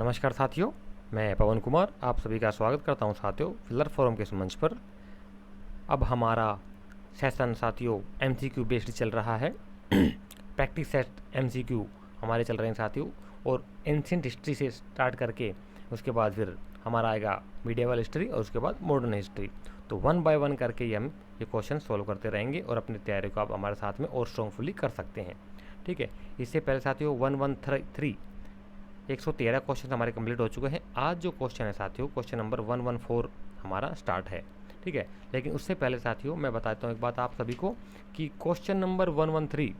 नमस्कार साथियों, मैं पवन कुमार आप सभी का स्वागत करता हूं साथियों फिलर फोरम के इस मंच पर। अब हमारा सेशन साथियों एमसीक्यू बेस्ड चल रहा है। प्रैक्टिस सेट एमसीक्यू हमारे चल रहे हैं साथियों, और एंशिएंट हिस्ट्री से स्टार्ट करके उसके बाद फिर हमारा आएगा मीडिएवल हिस्ट्री और उसके बाद मॉडर्न हिस्ट्री। तो वन बाय वन करके ही हम ये क्वेश्चन सॉल्व करते रहेंगे और अपनी तैयारी को आप हमारे साथ में और स्ट्रॉन्गफुली कर सकते हैं। ठीक है, इससे पहले साथियों 113 113 क्वेश्चन हमारे कंप्लीट हो चुके हैं। आज जो क्वेश्चन है साथियों, क्वेश्चन नंबर 114 हमारा स्टार्ट है। ठीक है, लेकिन उससे पहले साथियों मैं बताता हूँ एक बात आप सभी को कि क्वेश्चन नंबर 113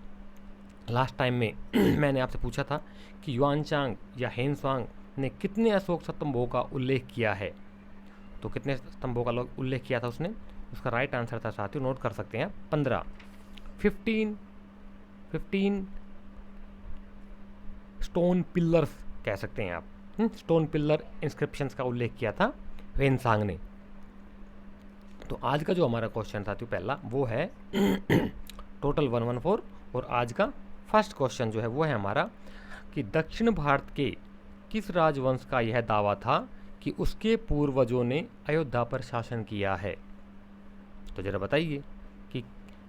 लास्ट टाइम में मैंने आपसे पूछा था कि युआनचांग या हेनसांग ने कितने अशोक स्तंभों का उल्लेख किया है। तो कितने स्तंभों का उल्लेख किया था उसने, उसका राइट आंसर था साथियों, नोट कर सकते हैं 15। 15 स्टोन पिलर्स कह सकते हैं आप। स्टोन पिलर इंस्क्रिप्शंस का उल्लेख किया था हेनसांग ने। तो आज का जो हमारा क्वेश्चन था पहला वो है टोटल 114, और आज का फर्स्ट क्वेश्चन जो है वो है हमारा कि दक्षिण भारत के किस राजवंश का यह दावा था कि उसके पूर्वजों ने अयोध्या पर शासन किया है। तो जरा बताइए कि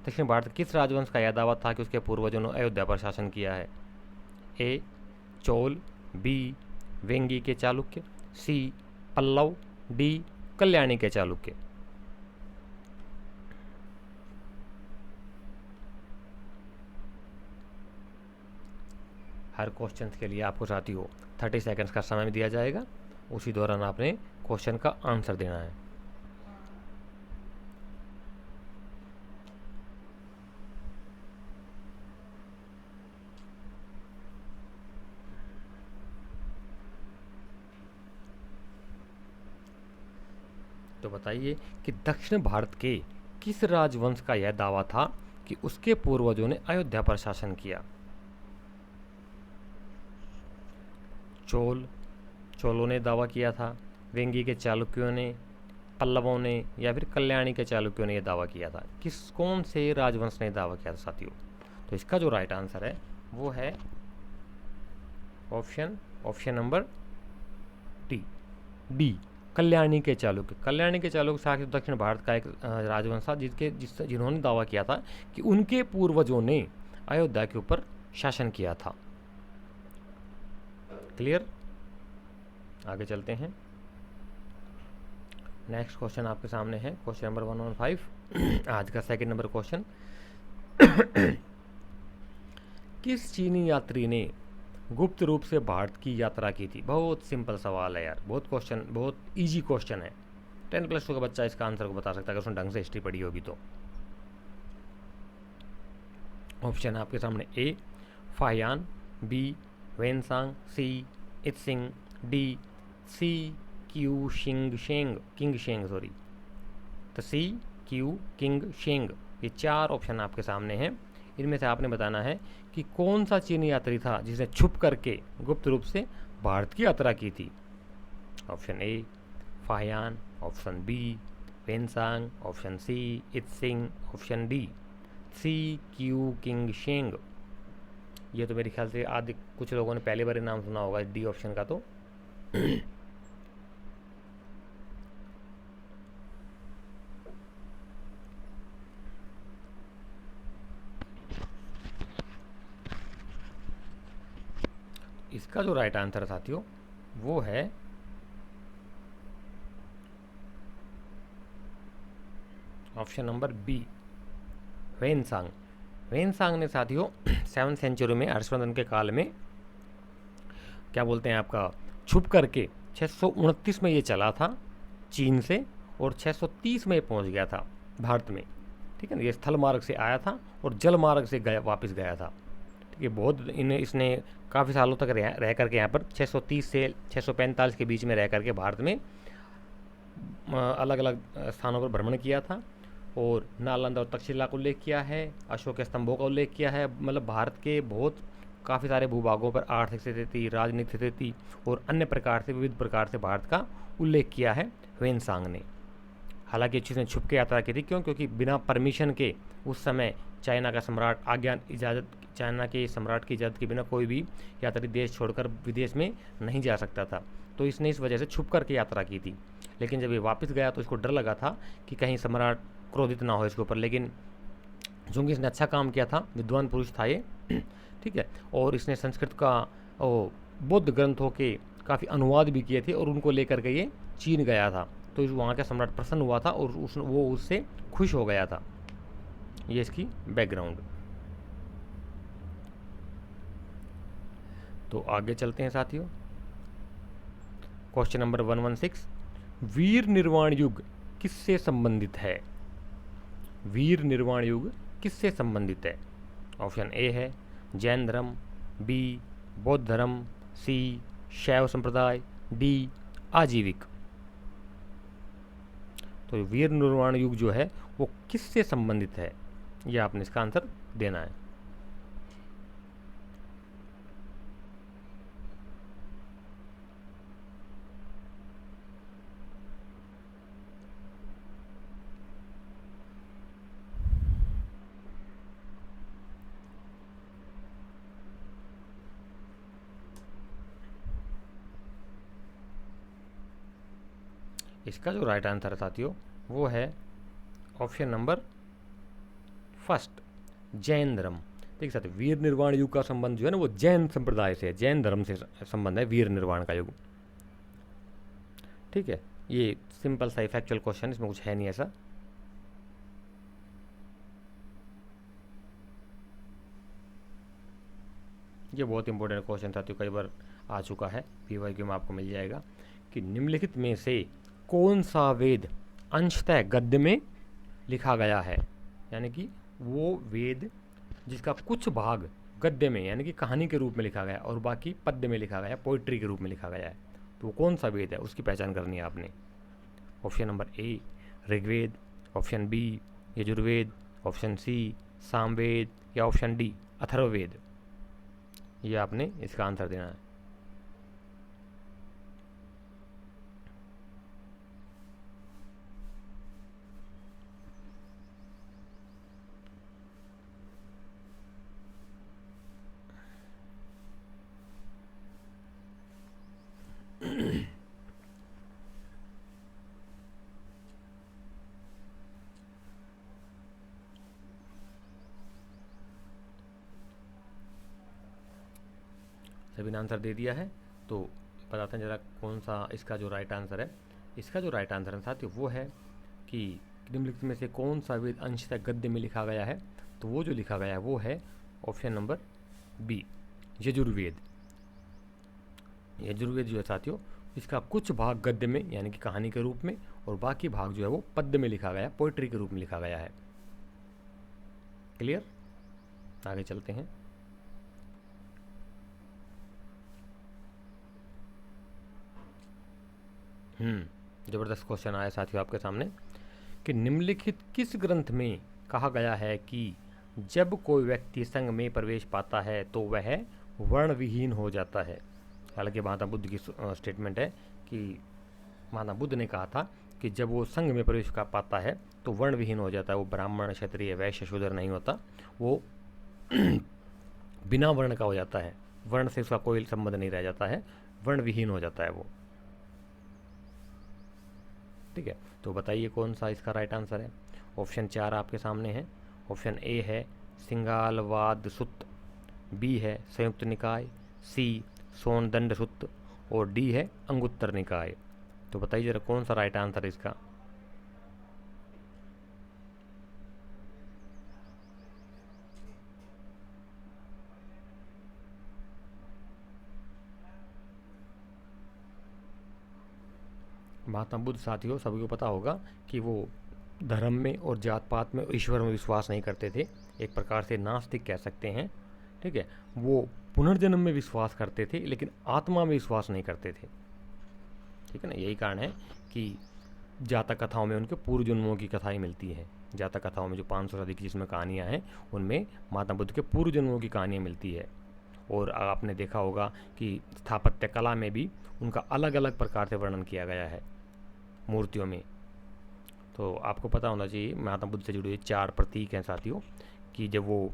दक्षिण भारत किस राजवंश का यह दावा था कि उसके पूर्वजों ने अयोध्या पर शासन किया है। ए चोल, बी वेंगी के चालुक्य, सी पल्लव, डी कल्याणी के चालुक्य। हर क्वेश्चन के लिए आपको साथियों 30 सेकंड्स का समय दिया जाएगा, उसी दौरान आपने क्वेश्चन का आंसर देना है। तो बताइए कि दक्षिण भारत के किस राजवंश का यह दावा था कि उसके पूर्वजों ने अयोध्या पर शासन किया। चोलों ने दावा किया था, वेंगी के चालुक्यों ने, पल्लवों ने, या फिर कल्याणी के चालुक्यों ने यह दावा किया था। कौन से राजवंश ने दावा किया था साथियों। तो इसका जो राइट आंसर है वो है ऑप्शन नंबर डी कल्याणी के चालुक्य। कल्याणी के चालुक्य साथ दक्षिण भारत का एक राजवंश था जिन्होंने दावा किया था कि उनके पूर्वजों ने अयोध्या के ऊपर शासन किया था। क्लियर, आगे चलते हैं। नेक्स्ट क्वेश्चन आपके सामने है क्वेश्चन नंबर 115 आज का सेकंड नंबर क्वेश्चन। किस चीनी यात्री ने गुप्त रूप से भारत की यात्रा की थी। बहुत सिंपल सवाल है यार, बहुत इजी क्वेश्चन है। 10+2 का बच्चा इसका आंसर को बता सकता है अगर उसने ढंग से हिस्ट्री पढ़ी होगी तो। ऑप्शन आपके सामने A Fahien, B Xuanzang, C Itsing, D सी क्यू किंग शेंग तो सी क्यू किंग शेंग। ये 4 ऑप्शन आपके सामने हैं। इनमें से आपने बताना है कि कौन सा चीनी यात्री था जिसने छुप करके गुप्त रूप से भारत की यात्रा की थी। Option A Fahien, option B Xuanzang, option C Itsing, option D सी क्यू किंग शेंग। ये तो मेरे ख्याल से आदि कुछ लोगों ने पहले बार नाम सुना होगा डी ऑप्शन का। तो इसका जो राइट आंसर साथियों वो है option number B Xuanzang. Xuanzang ने साथियों 7वीं सेंचुरी में हर्षवर्धन के काल में क्या बोलते हैं आपका छुप करके 629 में ये चला था चीन से, और 630 में पहुंच गया था भारत में। ठीक है ना, ये स्थल मार्ग से आया था और जल मार्ग से वापस गया था। ठीक है, बहुत इसने काफ़ी सालों तक रह करके यहाँ पर 630 से 645 के बीच में रह करके भारत में अलग अलग स्थानों पर भ्रमण किया था, और नालंदा और तक्षशिला का उल्लेख किया है, अशोक के स्तंभों का उल्लेख किया है। मतलब भारत के बहुत काफ़ी सारे भूभागों पर आर्थिक स्थिति, राजनीतिक स्थिति और अन्य प्रकार से विविध प्रकार से भारत का उल्लेख किया है वेनसांग ने। हालांकि ये चीज़ें छुप के यात्रा की थी, क्योंकि बिना परमिशन के उस समय चाइना का सम्राट चाइना के सम्राट की इजाज़त के बिना कोई भी यात्री देश छोड़कर विदेश में नहीं जा सकता था, तो इसने इस वजह से छुप करके यात्रा की थी। लेकिन जब ये वापस गया तो इसको डर लगा था कि कहीं सम्राट क्रोधित ना हो इसके ऊपर, लेकिन चूँकि इसने अच्छा काम किया था, विद्वान पुरुष था ये ठीक है, और इसने संस्कृत का बौद्ध ग्रंथों के काफ़ी अनुवाद भी किए थे और उनको लेकर के ये चीन गया था, तो वहाँ का सम्राट प्रसन्न हुआ था और वो उससे खुश हो गया था। ये इसकी बैकग्राउंड। तो आगे चलते हैं साथियों। क्वेश्चन नंबर 116, वीर निर्वाण युग किससे संबंधित है? वीर निर्वाण युग किससे संबंधित है? ऑप्शन ए है जैन धर्म, बी बौद्ध धर्म, सी शैव संप्रदाय, डी आजीविक। तो वीर निर्वाण युग जो है वो किससे संबंधित है, ये आपने इसका आंसर देना है। इसका जो राइट आंसर है साथियों वो है ऑप्शन नंबर फर्स्ट, जैन धर्म। देखिए साथियों, वीर निर्वाण युग का संबंध जो है ना वो जैन संप्रदाय से, जैन धर्म से संबंध है वीर निर्वाण का युग। ठीक है, ये सिंपल सा फैक्चुअल क्वेश्चन, इसमें कुछ है नहीं ऐसा। ये बहुत इंपॉर्टेंट क्वेश्चन साथियों, कई बार आ चुका है, पीवाईक्यू में आपको मिल जाएगा कि निम्नलिखित में से कौन सा वेद अंशतः गद्य में लिखा गया है? यानी कि वो वेद जिसका कुछ भाग गद्य में यानी कि कहानी के रूप में लिखा गया और बाकी पद्य में लिखा गया, पोइट्री के रूप में लिखा गया है, तो वो कौन सा वेद है उसकी पहचान करनी है आपने। Option number A Rigveda, option B Yajurveda, option C Samaveda या ऑप्शन डी अथर्ववेद। ये आपने इसका आंसर देना है। सभी ने आंसर दे दिया है, तो बताते हैं जरा कौन सा इसका जो राइट आंसर है। इसका जो राइट आंसर है साथियों वो है कि निम्नलिखित में से कौन सा वेद अंशतः गद्य में लिखा गया है, तो वो जो लिखा गया है वो है option number B Yajurveda. Yajurveda जो है साथियों इसका कुछ भाग गद्य में यानी कि कहानी के रूप में और बाकी भाग जो है वो पद्य में लिखा गया है, पोइट्री के रूप में लिखा गया है। क्लियर? आगे चलते हैं। जबरदस्त क्वेश्चन आया साथियों आपके सामने कि निम्नलिखित किस ग्रंथ में कहा गया है कि जब कोई व्यक्ति संघ में प्रवेश पाता है तो वह वर्ण विहीन हो जाता है। हालांकि महात्मा बुद्ध की स्टेटमेंट है कि महात्मा बुद्ध ने कहा था कि जब वो संघ में प्रवेश कर पाता है तो वर्ण विहीन हो जाता है, वो ब्राह्मण क्षत्रिय वैश्य शूद्र नहीं होता, वो बिना वर्ण का हो जाता है, वर्ण से उसका कोई संबंध नहीं रह जाता है, वर्ण विहीन हो जाता है वो। ठीक है, तो बताइए कौन सा इसका राइट आंसर है। ऑप्शन 4 आपके सामने है। ऑप्शन ए है सिंगालवाद सुत्त, बी है संयुक्त निकाय, सी सोनदंड सुत्त और डी है अंगुत्तर निकाय। तो बताइए जरा कौन सा राइट आंसर है इसका। महात्मा बुद्ध साथियों सभी को पता होगा कि वो धर्म में और जात पात में ईश्वर में विश्वास नहीं करते थे, एक प्रकार से नास्तिक कह सकते हैं। ठीक है, वो पुनर्जन्म में विश्वास करते थे लेकिन आत्मा में विश्वास नहीं करते थे। ठीक है ना, यही कारण है कि जातक कथाओं में उनके पूर्व जन्मों की कथाएं मिलती हैं। जातक कथाओं में जो 500 से अधिक जिसमें कहानियाँ हैं उनमें महात्मा बुद्ध के पूर्व जन्मों की कहानियाँ मिलती है। और आपने देखा होगा कि स्थापत्य कला में भी उनका अलग अलग प्रकार से वर्णन किया गया है मूर्तियों में। तो आपको पता होना चाहिए महात्मा बुद्ध से जुड़े 4 प्रतीक हैं साथियों, कि जब वो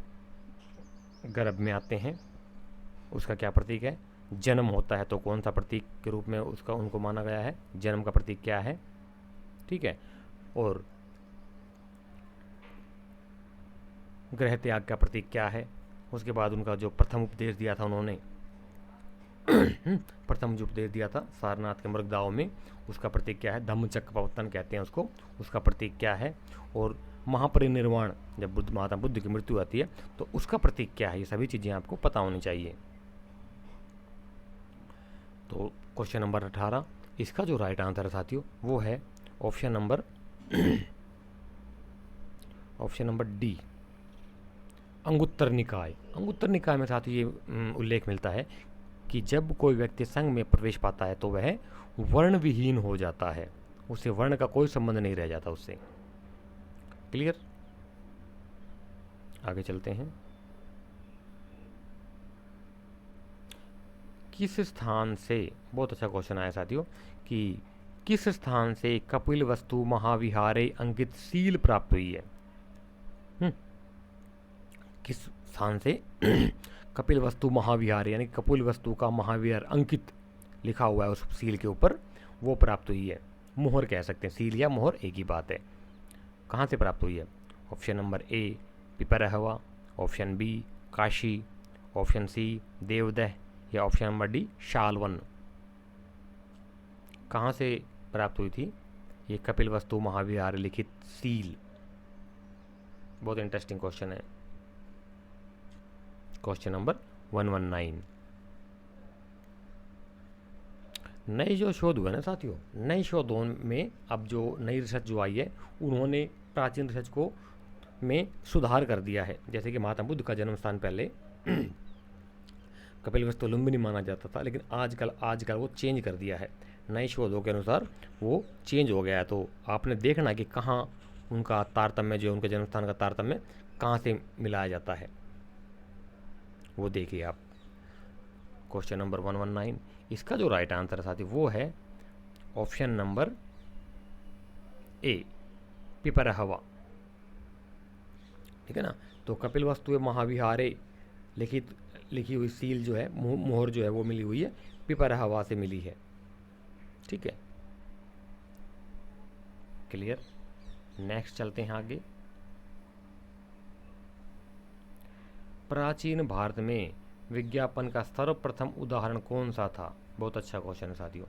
गर्भ में आते हैं उसका क्या प्रतीक है, जन्म होता है तो कौन सा प्रतीक के रूप में उसका उनको माना गया है, जन्म का प्रतीक क्या है, ठीक है। और गृह त्याग का प्रतीक क्या है, उसके बाद उनका जो प्रथम उपदेश दिया था उन्होंने प्रथम जो उपदेश दिया था सारनाथ के मृगदाओं में, उसका प्रतीक क्या है, धम्मचक्र प्रवर्तन कहते हैं उसको, उसका प्रतीक क्या है। और महापरिनिर्वाण जब महात्मा बुद्ध की मृत्यु आती है तो उसका प्रतीक क्या है, ये सभी चीज़ें आपको पता होनी चाहिए। तो क्वेश्चन नंबर 18 इसका जो राइट आंसर है साथियों वो है ऑप्शन नंबर डी, अंगुत्तर निकाय। अंगुत्तर निकाय में साथियों ये उल्लेख मिलता है कि जब कोई व्यक्ति संघ में प्रवेश पाता है तो वह वर्ण विहीन हो जाता है, उसे वर्ण का कोई संबंध नहीं रह जाता उससे। क्लियर, आगे चलते हैं। किस स्थान से, बहुत अच्छा क्वेश्चन आया साथियों, कि किस स्थान से कपिलवस्तु महाविहारे अंकित सील प्राप्त हुई है। किस स्थान से कपिलवस्तु महाविहार यानी कपिलवस्तु का महाविहार अंकित लिखा हुआ है उस सील के ऊपर, वो प्राप्त हुई है। मोहर कह सकते हैं, सील या मोहर एक ही बात है। कहाँ से प्राप्त हुई है, option number A Piprahwa, option B Kashi, option C Devdaha या ऑप्शन नंबर डी शालवन। कहाँ से प्राप्त हुई थी ये कपिलवस्तु महाविहार लिखित सील, बहुत इंटरेस्टिंग क्वेश्चन है। Question number 119। नए जो शोध हुए ना साथियों, नए शोधों में अब जो नई रिसर्च जो आई है उन्होंने प्राचीन रिसर्च को में सुधार कर दिया है। जैसे कि महात्मा बुद्ध का जन्म स्थान पहले कपिलवस्तु लुम्बिनी माना जाता था, लेकिन आजकल वो चेंज कर दिया है, नए शोधों के अनुसार वो चेंज हो गया है। तो आपने देखना कि कहाँ उनका तारतम्य, जो उनके जन्म स्थान का तारतम्य कहाँ से मिलाया जाता है, वो देखिए आप। क्वेश्चन नंबर 119 इसका जो राइट आंसर है साथी वो है ऑप्शन नंबर ए पिपरहवा, ठीक है ना। तो कपिलवस्तु महाविहारे लिखी हुई सील जो है, मोहर जो है वो मिली हुई है पिपरहवा से मिली है, ठीक है। क्लियर, नेक्स्ट चलते हैं आगे। प्राचीन भारत में विज्ञापन का सर्वप्रथम उदाहरण कौन सा था, बहुत अच्छा क्वेश्चन है साथियों।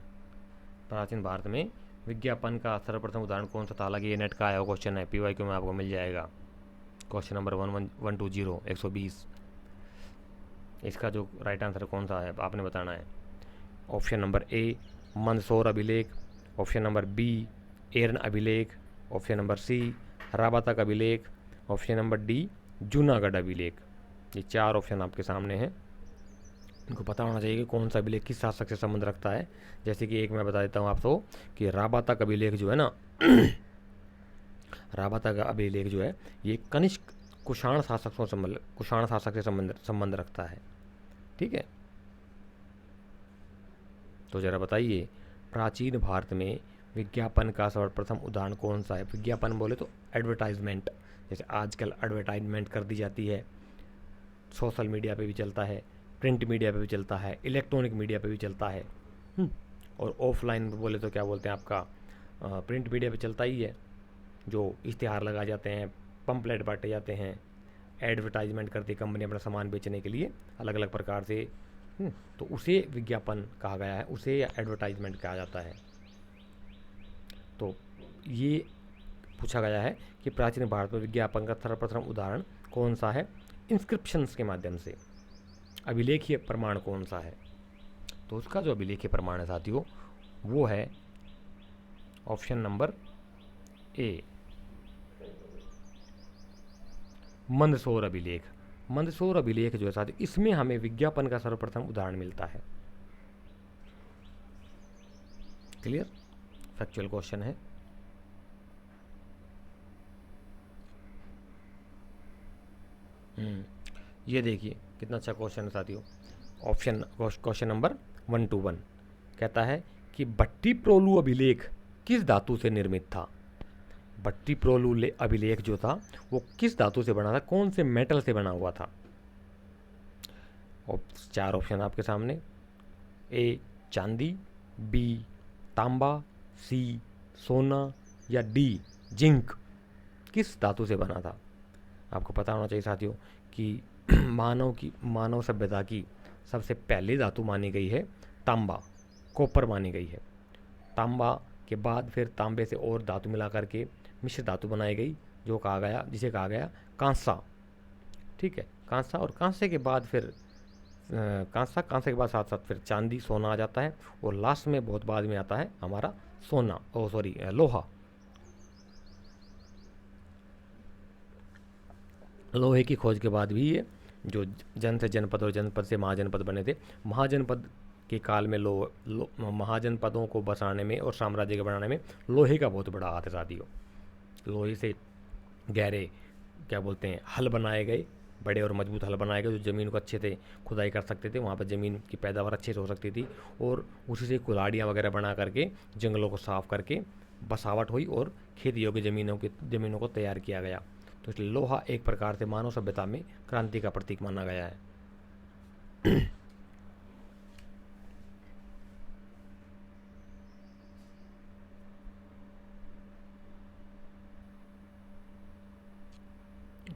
प्राचीन भारत में विज्ञापन का सर्वप्रथम उदाहरण कौन सा था, हालांकि ये नेट का आया हुआ क्वेश्चन है, PYQ में आपको मिल जाएगा। क्वेश्चन नंबर 120 इसका जो राइट आंसर कौन सा है आपने बताना है। ऑप्शन नंबर ए मंदसौर अभिलेख, ऑप्शन नंबर बी एरन अभिलेख, ऑप्शन नंबर सी राबातक अभिलेख, ऑप्शन नंबर डी जूनागढ़ अभिलेख। ये 4 ऑप्शन आपके सामने हैं, इनको पता होना चाहिए कि कौन सा अभिलेख किस शासक से संबंध रखता है। जैसे कि एक मैं बता देता हूँ आपको कि राबातक अभिलेख जो है ना राबातक अभिलेख जो है ये कनिष्क कुषाण शासक से संबंध रखता है, ठीक है। तो जरा बताइए प्राचीन भारत में विज्ञापन का सर्वप्रथम उदाहरण कौन सा है। विज्ञापन बोले तो एडवर्टाइजमेंट, जैसे आजकल एडवर्टाइजमेंट कर दी जाती है, सोशल मीडिया पे भी चलता है, प्रिंट मीडिया पे भी चलता है, इलेक्ट्रॉनिक मीडिया पे भी चलता है। और ऑफलाइन बोले तो क्या बोलते हैं आपका प्रिंट मीडिया पे चलता ही है, जो इश्तिहार लगाए जाते हैं, पंपलेट बांटे जाते हैं, एडवर्टाइजमेंट करती है कंपनी अपना सामान बेचने के लिए अलग अलग प्रकार से, तो उसे विज्ञापन कहा गया है, उसे एडवर्टाइजमेंट कहा जाता है। तो ये पूछा गया है कि प्राचीन भारत में विज्ञापन का सर्वप्रथम उदाहरण कौन सा है, इंस्क्रिप्शंस के माध्यम से अभिलेखीय प्रमाण कौन सा है। तो उसका जो अभिलेखीय प्रमाण है साथियों वो है ऑप्शन नंबर ए मंदसौर अभिलेख। मंदसौर अभिलेख जो है साथियों इसमें हमें विज्ञापन का सर्वप्रथम उदाहरण मिलता है। क्लियर, फैक्चुअल क्वेश्चन है। ये देखिए कितना अच्छा क्वेश्चन है साथियों। क्वेश्चन नंबर 121 कहता है कि भट्टीप्रोलु अभिलेख किस धातु से निर्मित था। भट्टीप्रोलु अभिलेख जो था वो किस धातु से बना था, कौन से मेटल से बना हुआ था। और 4 ऑप्शन आपके सामने, ए चांदी, बी तांबा, सी सोना या डी जिंक किस धातु से बना था। आपको पता होना चाहिए साथियों कि मानव सभ्यता की सबसे पहली धातु मानी गई है तांबा, कॉपर मानी गई है। तांबा के बाद फिर तांबे से और धातु मिला करके मिश्र धातु बनाई गई जिसे कहा गया कांसा। ठीक है, कांसा। और कांसे के बाद फिर कांसे के बाद साथ साथ फिर चांदी, सोना आ जाता है और लास्ट में बहुत बाद में आता है हमारा लोहा। लोहे की खोज के बाद भी ये जो जन से जनपद और जनपद से महाजनपद बने थे, महाजनपद के काल में महाजनपदों को बसाने में और साम्राज्य के बनाने में लोहे का बहुत बड़ा हाथ है साथियों। लोहे से गहरे हल बनाए गए, बड़े और मजबूत हल बनाए गए, जो ज़मीन को अच्छे से खुदाई कर सकते थे, वहाँ पर ज़मीन की पैदावार अच्छे से हो सकती थी। और उसी से कुल्हाड़ियाँ वगैरह बना करके जंगलों को साफ करके बसावट हुई और खेती योग्य ज़मीनों को तैयार किया गया। तो इसलिए लोहा एक प्रकार से मानव सभ्यता में क्रांति का प्रतीक माना गया है।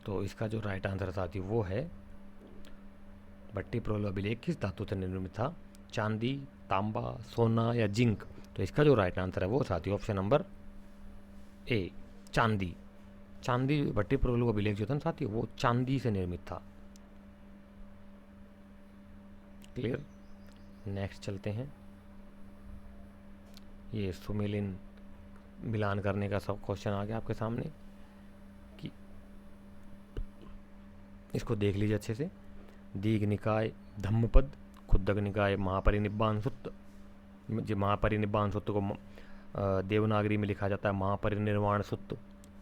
तो इसका जो राइट आंसर साथी वो है भट्टीप्रोल अभिलेख किस धातु से निर्मित था, चांदी, तांबा, सोना या जिंक। तो इसका जो राइट आंसर है वो साथी ऑप्शन नंबर ए चांदी। चांदी भट्टीप्रोल अभिलेख जो था साथी वो चांदी से निर्मित था। क्लियर। नेक्स्ट चलते हैं। ये सुमेलिन मिलान करने का सब क्वेश्चन आ गया आपके सामने कि इसको देख लीजिए अच्छे से। दीघ निकाय धम्मपद, खुद्दक निकाय महापरिनिब्बाण सूत्र। जो महापरिनिब्बाण सूत्र को देवनागरी में लिखा जाता है महापरिनिर्वाण सूत्र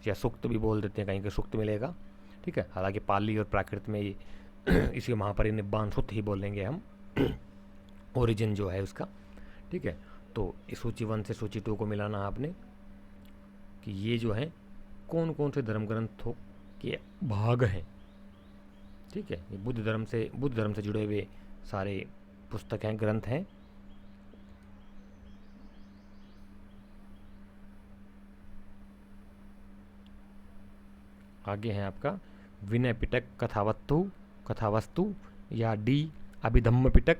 या सूक्त भी बोल देते हैं, कहीं के सूक्त मिलेगा। ठीक है, हालांकि पाली और प्राकृत में ये इसी महापरिनिब्बाण सूत्र ही बोलेंगे हम, ओरिजिन जो है उसका। ठीक है, तो सूची 1 से सूची 2 को मिलाना आपने कि ये जो है कौन कौन से धर्म ग्रंथों के भाग हैं। ठीक है, ये बुद्ध धर्म से जुड़े हुए सारे पुस्तक हैं, ग्रंथ हैं। आगे है आपका विनय पिटक कथावस्तु या डी अभिधम्म पिटक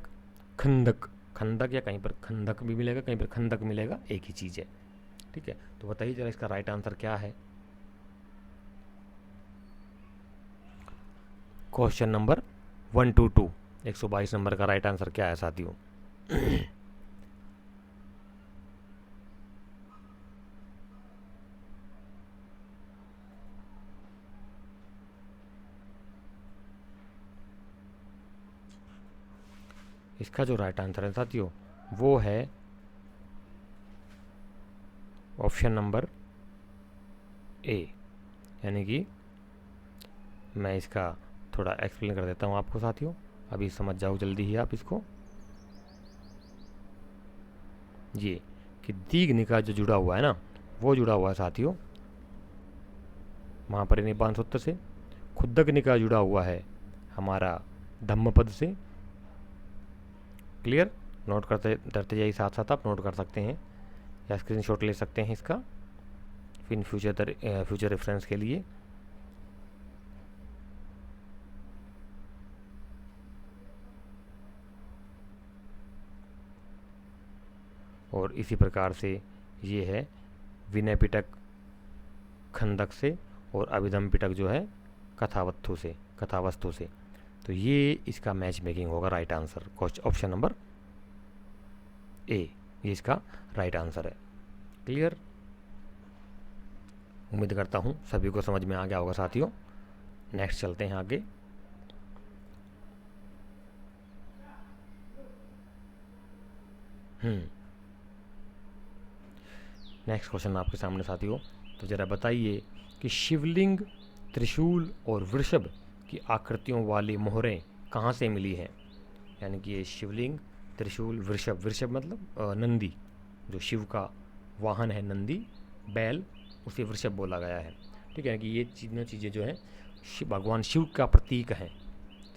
खंदक या कहीं पर खंदक भी मिलेगा, कहीं पर खंदक मिलेगा, एक ही चीज़ है। ठीक है, तो बताइए जरा इसका राइट आंसर क्या है। क्वेश्चन नंबर 122 122 नंबर का राइट आंसर क्या है साथियों। इसका जो राइट आंसर है साथियों वो है ऑप्शन नंबर ए। यानी कि मैं इसका थोड़ा एक्सप्लेन कर देता हूँ आपको साथियों, अभी समझ जाओ जल्दी ही आप इसको। ये कि दीघ निकाय जो जुड़ा हुआ है ना, वो जुड़ा हुआ है साथियों महापरिनिब्बाण सूत्र से। खुद्दक निकाय जुड़ा हुआ है हमारा धम्मपद से। क्लियर। नोट करते जाइए, साथ साथ आप नोट कर सकते हैं या स्क्रीनशॉट ले सकते हैं इसका फिर फ्यूचर रेफरेंस के लिए। और इसी प्रकार से ये है विनय पिटक खंदक से और अभिधम पिटक जो है कथावस्तु से। तो ये इसका मैच मेकिंग होगा राइट आंसर, ऑप्शन नंबर ए, ये इसका राइट आंसर है। क्लियर। उम्मीद करता हूँ सभी को समझ में आ गया होगा साथियों। नेक्स्ट चलते हैं आगे। नेक्स्ट क्वेश्चन आपके सामने साथियों। तो जरा बताइए कि शिवलिंग, त्रिशूल और वृषभ की आकृतियों वाली मोहरें कहाँ से मिली हैं। यानी कि ये शिवलिंग, त्रिशूल, वृषभ मतलब नंदी, जो शिव का वाहन है नंदी, बैल, उसे वृषभ बोला गया है। ठीक है, कि ये तीनों चीज़ें जो हैं भगवान शिव का प्रतीक हैं,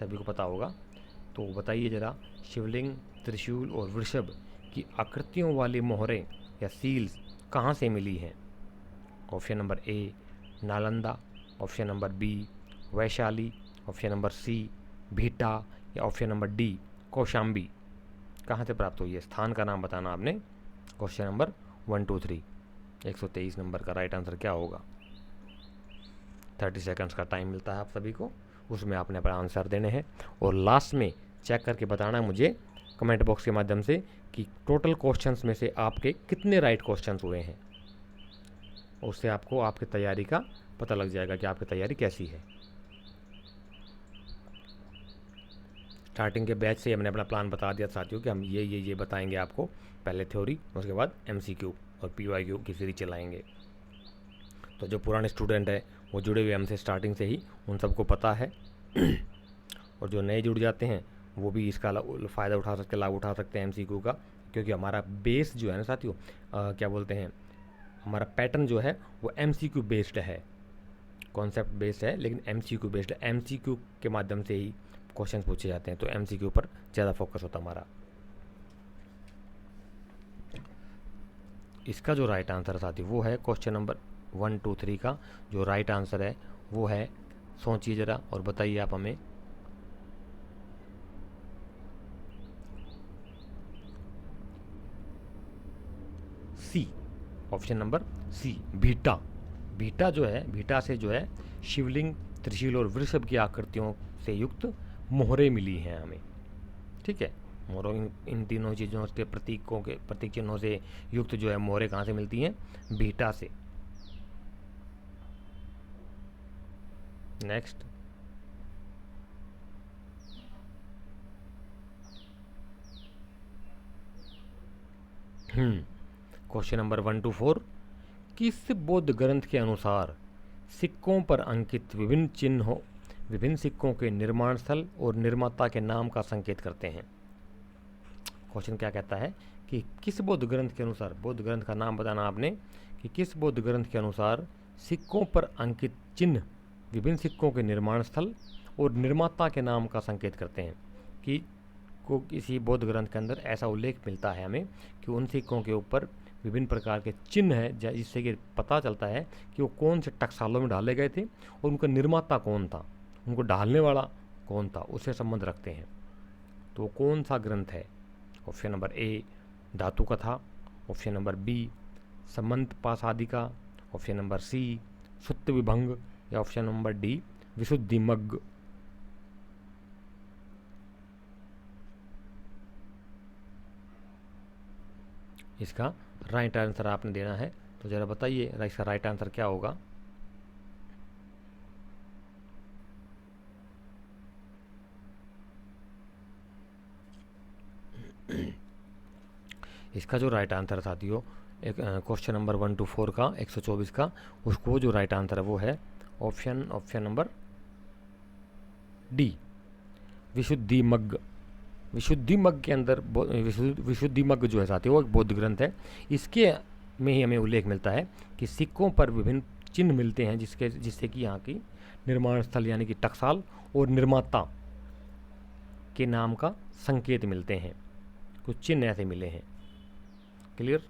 सभी को पता होगा। तो बताइए ज़रा, शिवलिंग, त्रिशूल और वृषभ की आकृतियों वाली मोहरें या सील्स कहाँ से मिली हैं? Option number A Nalanda, option number B Vaishali, option number C Bhita या ऑप्शन नंबर डी कौशाम्बी। कहाँ से प्राप्त हुई है? स्थान का नाम बताना आपने। क्वेश्चन नंबर 1 2 3 123 नंबर का राइट आंसर क्या होगा? 30 सेकंड्स का टाइम मिलता है आप सभी को, उसमें आपने अपना आंसर देने हैं और लास्ट में चेक करके बताना है मुझे कमेंट बॉक्स के माध्यम से कि टोटल क्वेश्चंस में से आपके कितने राइट क्वेश्चंस हुए हैं। उससे आपको आपकी तैयारी का पता लग जाएगा कि आपकी तैयारी कैसी है। स्टार्टिंग के बैच से हमने अपना प्लान बता दिया साथियों कि हम ये बताएंगे आपको, पहले थ्योरी, उसके बाद MCQ और PYQ की सीरीज चलाएंगे। तो जो पुराने स्टूडेंट है वो जुड़े हुए हमसे स्टार्टिंग से ही, उन सबको पता है और जो नए जुड़ जाते हैं वो भी इसका फ़ायदा उठा सकते, लाभ उठा सकते हैं MCQ का, क्योंकि हमारा बेस जो है ना साथियों, क्या बोलते हैं, हमारा पैटर्न जो है वो MCQ बेस्ड है, कॉन्सेप्ट बेस्ड है लेकिन MCQ बेस्ड है। MCQ के माध्यम से ही क्वेश्चन पूछे जाते हैं, तो MCQ पर ज़्यादा फोकस होता है हमारा। इसका जो राइट आंसर साथी वो है क्वेश्चन नंबर 1 2 3 का जो राइट आंसर है वो है, सोचिए ज़रा और बताइए आप हमें, सी, option number C Bhita. Bhita जो है, भीटा से जो है शिवलिंग, त्रिशूल और वृषभ की आकृतियों से युक्त मोहरें मिली हैं हमें। ठीक है, मोहरों इन तीनों चीज़ों के प्रतीक चिन्हों से युक्त जो है मोहरें कहाँ से मिलती हैं? भीटा से। नेक्स्ट, क्वेश्चन नंबर 1 2 4, किस बौद्ध ग्रंथ के अनुसार सिक्कों पर अंकित विभिन्न सिक्कों के निर्माण स्थल और निर्माता के नाम का संकेत करते हैं? क्वेश्चन क्या कहता है कि किस बौद्ध ग्रंथ के अनुसार, बौद्ध ग्रंथ का नाम बताना आपने, कि किस बौद्ध ग्रंथ के अनुसार सिक्कों पर अंकित चिन्ह विभिन्न सिक्कों के निर्माण स्थल और निर्माता के नाम का संकेत करते हैं। कि को किसी बौद्ध ग्रंथ के अंदर ऐसा उल्लेख मिलता है हमें कि उन सिक्कों के ऊपर विभिन्न प्रकार के चिन्ह हैं, जिससे कि पता चलता है कि वो कौन से टकसालों में डाले गए थे और उनका निर्माता कौन था, उनको डालने वाला कौन था, उससे संबंध रखते हैं। तो वो कौन सा ग्रंथ है? ऑप्शन नंबर ए धातु कथा, ऑप्शन नंबर बी समंत पासादिका, ऑप्शन नंबर सी सुत्त विभंग या ऑप्शन नंबर डी विशुद्धिमग्ग। इसका राइट आंसर आपने देना है, तो ज़रा बताइए इसका राइट आंसर क्या होगा? इसका जो राइट आंसर साथियों, एक क्वेश्चन नंबर 1 2 4 का 124 का, उसको जो राइट आंसर है वो है ऑप्शन नंबर डी विशुद्धिमग्ग। विशुद्धिमग्ग के अंदर विशुद्धिमग्ग जो है साथियों वो एक बौद्ध ग्रंथ है। इसके में ही हमें उल्लेख मिलता है कि सिक्कों पर विभिन्न चिन्ह मिलते हैं जिससे कि यहाँ की निर्माण स्थल यानी कि टकसाल और निर्माता के नाम का संकेत मिलते हैं। कुछ चिन्ह ऐसे मिले हैं। क्लियर?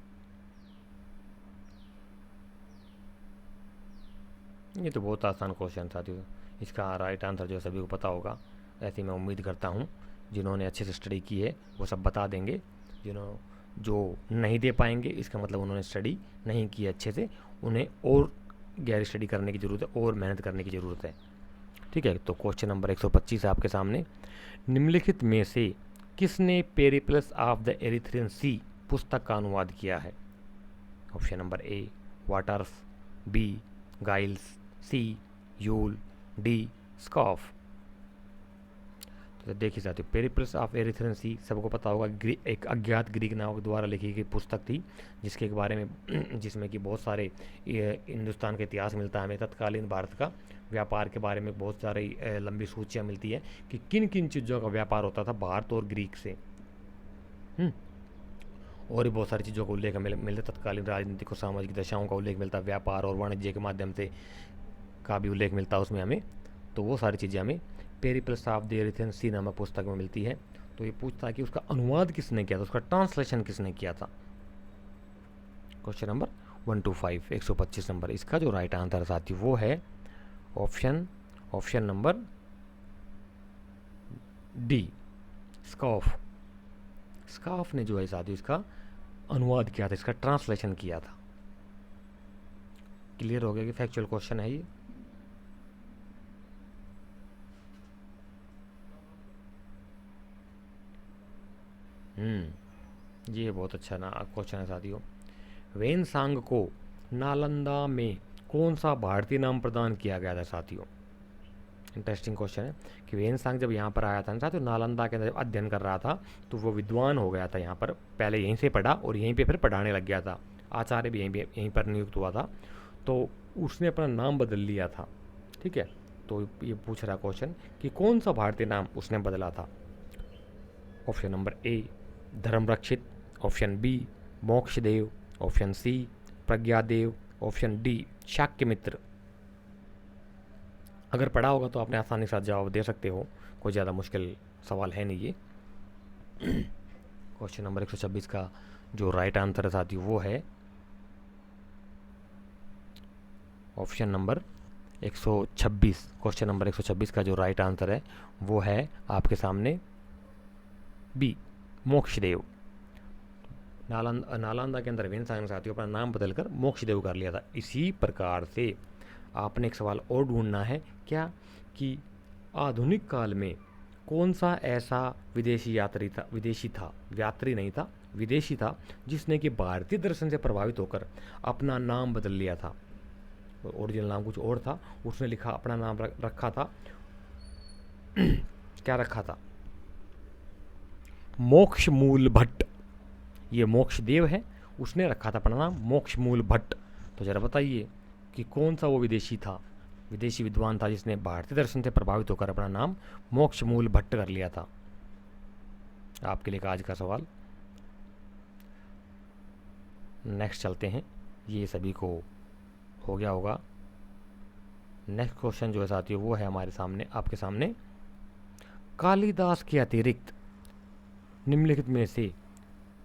ये तो बहुत आसान क्वेश्चन साथियों, इसका राइट आंसर जो सभी को पता होगा, ऐसी मैं उम्मीद करता हूँ। जिन्होंने अच्छे से स्टडी की है वो सब बता देंगे, जो नहीं दे पाएंगे इसका मतलब उन्होंने स्टडी नहीं की है अच्छे से, उन्हें और गहरी स्टडी करने की ज़रूरत है और मेहनत करने की ज़रूरत है। ठीक है, तो क्वेश्चन नंबर 125 है आपके सामने। निम्नलिखित में से किसने Periplus of the Erythraean Sea पुस्तक का अनुवाद किया है? Option number A Waters, B Giles, C Yule, D Schoff. तो देखिए साथियों, पेरिप्लस ऑफ एरिथ्रियन सी सबको पता होगा, एक अज्ञात ग्रीक नावक द्वारा लिखी गई पुस्तक थी, जिसके बारे में जिसमें कि बहुत सारे हिंदुस्तान का इतिहास मिलता है हमें, तत्कालीन भारत का व्यापार के बारे में बहुत सारी लंबी सूचियाँ मिलती है कि किन किन चीज़ों का व्यापार होता था भारत और ग्रीक से। और भी बहुत सारी चीज़ों का उल्लेख मिलता, तत्कालीन राजनीतिक और सामाजिक दशाओं का उल्लेख मिलता, व्यापार और वाणिज्य के माध्यम से का भी उल्लेख मिलता है उसमें हमें। तो वो सारी चीज़ें हमें पेरिप्लस ऑफ द एरिथेन्स सी नामक पुस्तक में मिलती है। तो ये पूछता है कि उसका अनुवाद किसने किया था, उसका ट्रांसलेशन किसने किया था। Question number 125 125 number. इसका जो राइट आंसर साथी वो है option number D, scoff. Scoff ने जो है साथी इसका अनुवाद किया था, इसका ट्रांसलेशन किया था। क्लियर हो गया कि फैक्चुअल क्वेश्चन है ये। ये बहुत अच्छा ना क्वेश्चन है साथियों। वेनसांग को नालंदा में कौन सा भारतीय नाम प्रदान किया गया था साथियों। इंटरेस्टिंग क्वेश्चन है कि वेनसांग जब यहाँ पर आया था ना साथियों, नालंदा के अंदर जब अध्ययन कर रहा था तो वो विद्वान हो गया था यहाँ पर। पहले यहीं से पढ़ा और यहीं पे फिर पढ़ाने लग गया था। आचार्य भी यहीं पर नियुक्त हुआ था। तो उसने अपना नाम बदल लिया था। ठीक है, तो ये पूछ रहा क्वेश्चन कि कौन सा भारतीय नाम उसने बदला था। Option number A Dharmarakshit, option B Mokshadev, option C Pragyadev, option D Shakyamitra. अगर पढ़ा होगा तो आपने आसानी के साथ जवाब दे सकते हो, कोई ज़्यादा मुश्किल सवाल है नहीं ये। क्वेश्चन नंबर 126 का जो राइट आंसर है साथी वो है ऑप्शन नंबर 126। क्वेश्चन नंबर 126 का जो राइट आंसर है वो है आपके सामने बी मोक्षदेव। नालंदा के अंदर वेनसांग ने साथियों अपना नाम बदलकर मोक्षदेव कर लिया था। इसी प्रकार से आपने एक सवाल और ढूंढना है क्या कि आधुनिक काल में कौन सा ऐसा विदेशी विदेशी था जिसने कि भारतीय दर्शन से प्रभावित होकर अपना नाम बदल लिया था। ओरिजिनल नाम कुछ और था, उसने लिखा अपना नाम रखा था क्या रखा था, मोक्षमूल भट्ट। ये मोक्षदेव है, उसने रखा था अपना नाम मोक्षमूल भट्ट। तो जरा बताइए कि कौन सा वो विदेशी विद्वान था जिसने भारतीय दर्शन से प्रभावित होकर अपना नाम मोक्षमूल भट्ट कर लिया था। आपके लिए आज का सवाल। नेक्स्ट चलते हैं, ये सभी को हो गया होगा। नेक्स्ट क्वेश्चन जो है साथियों वो है हमारे सामने, आपके सामने, कालिदास के अतिरिक्त निम्नलिखित में से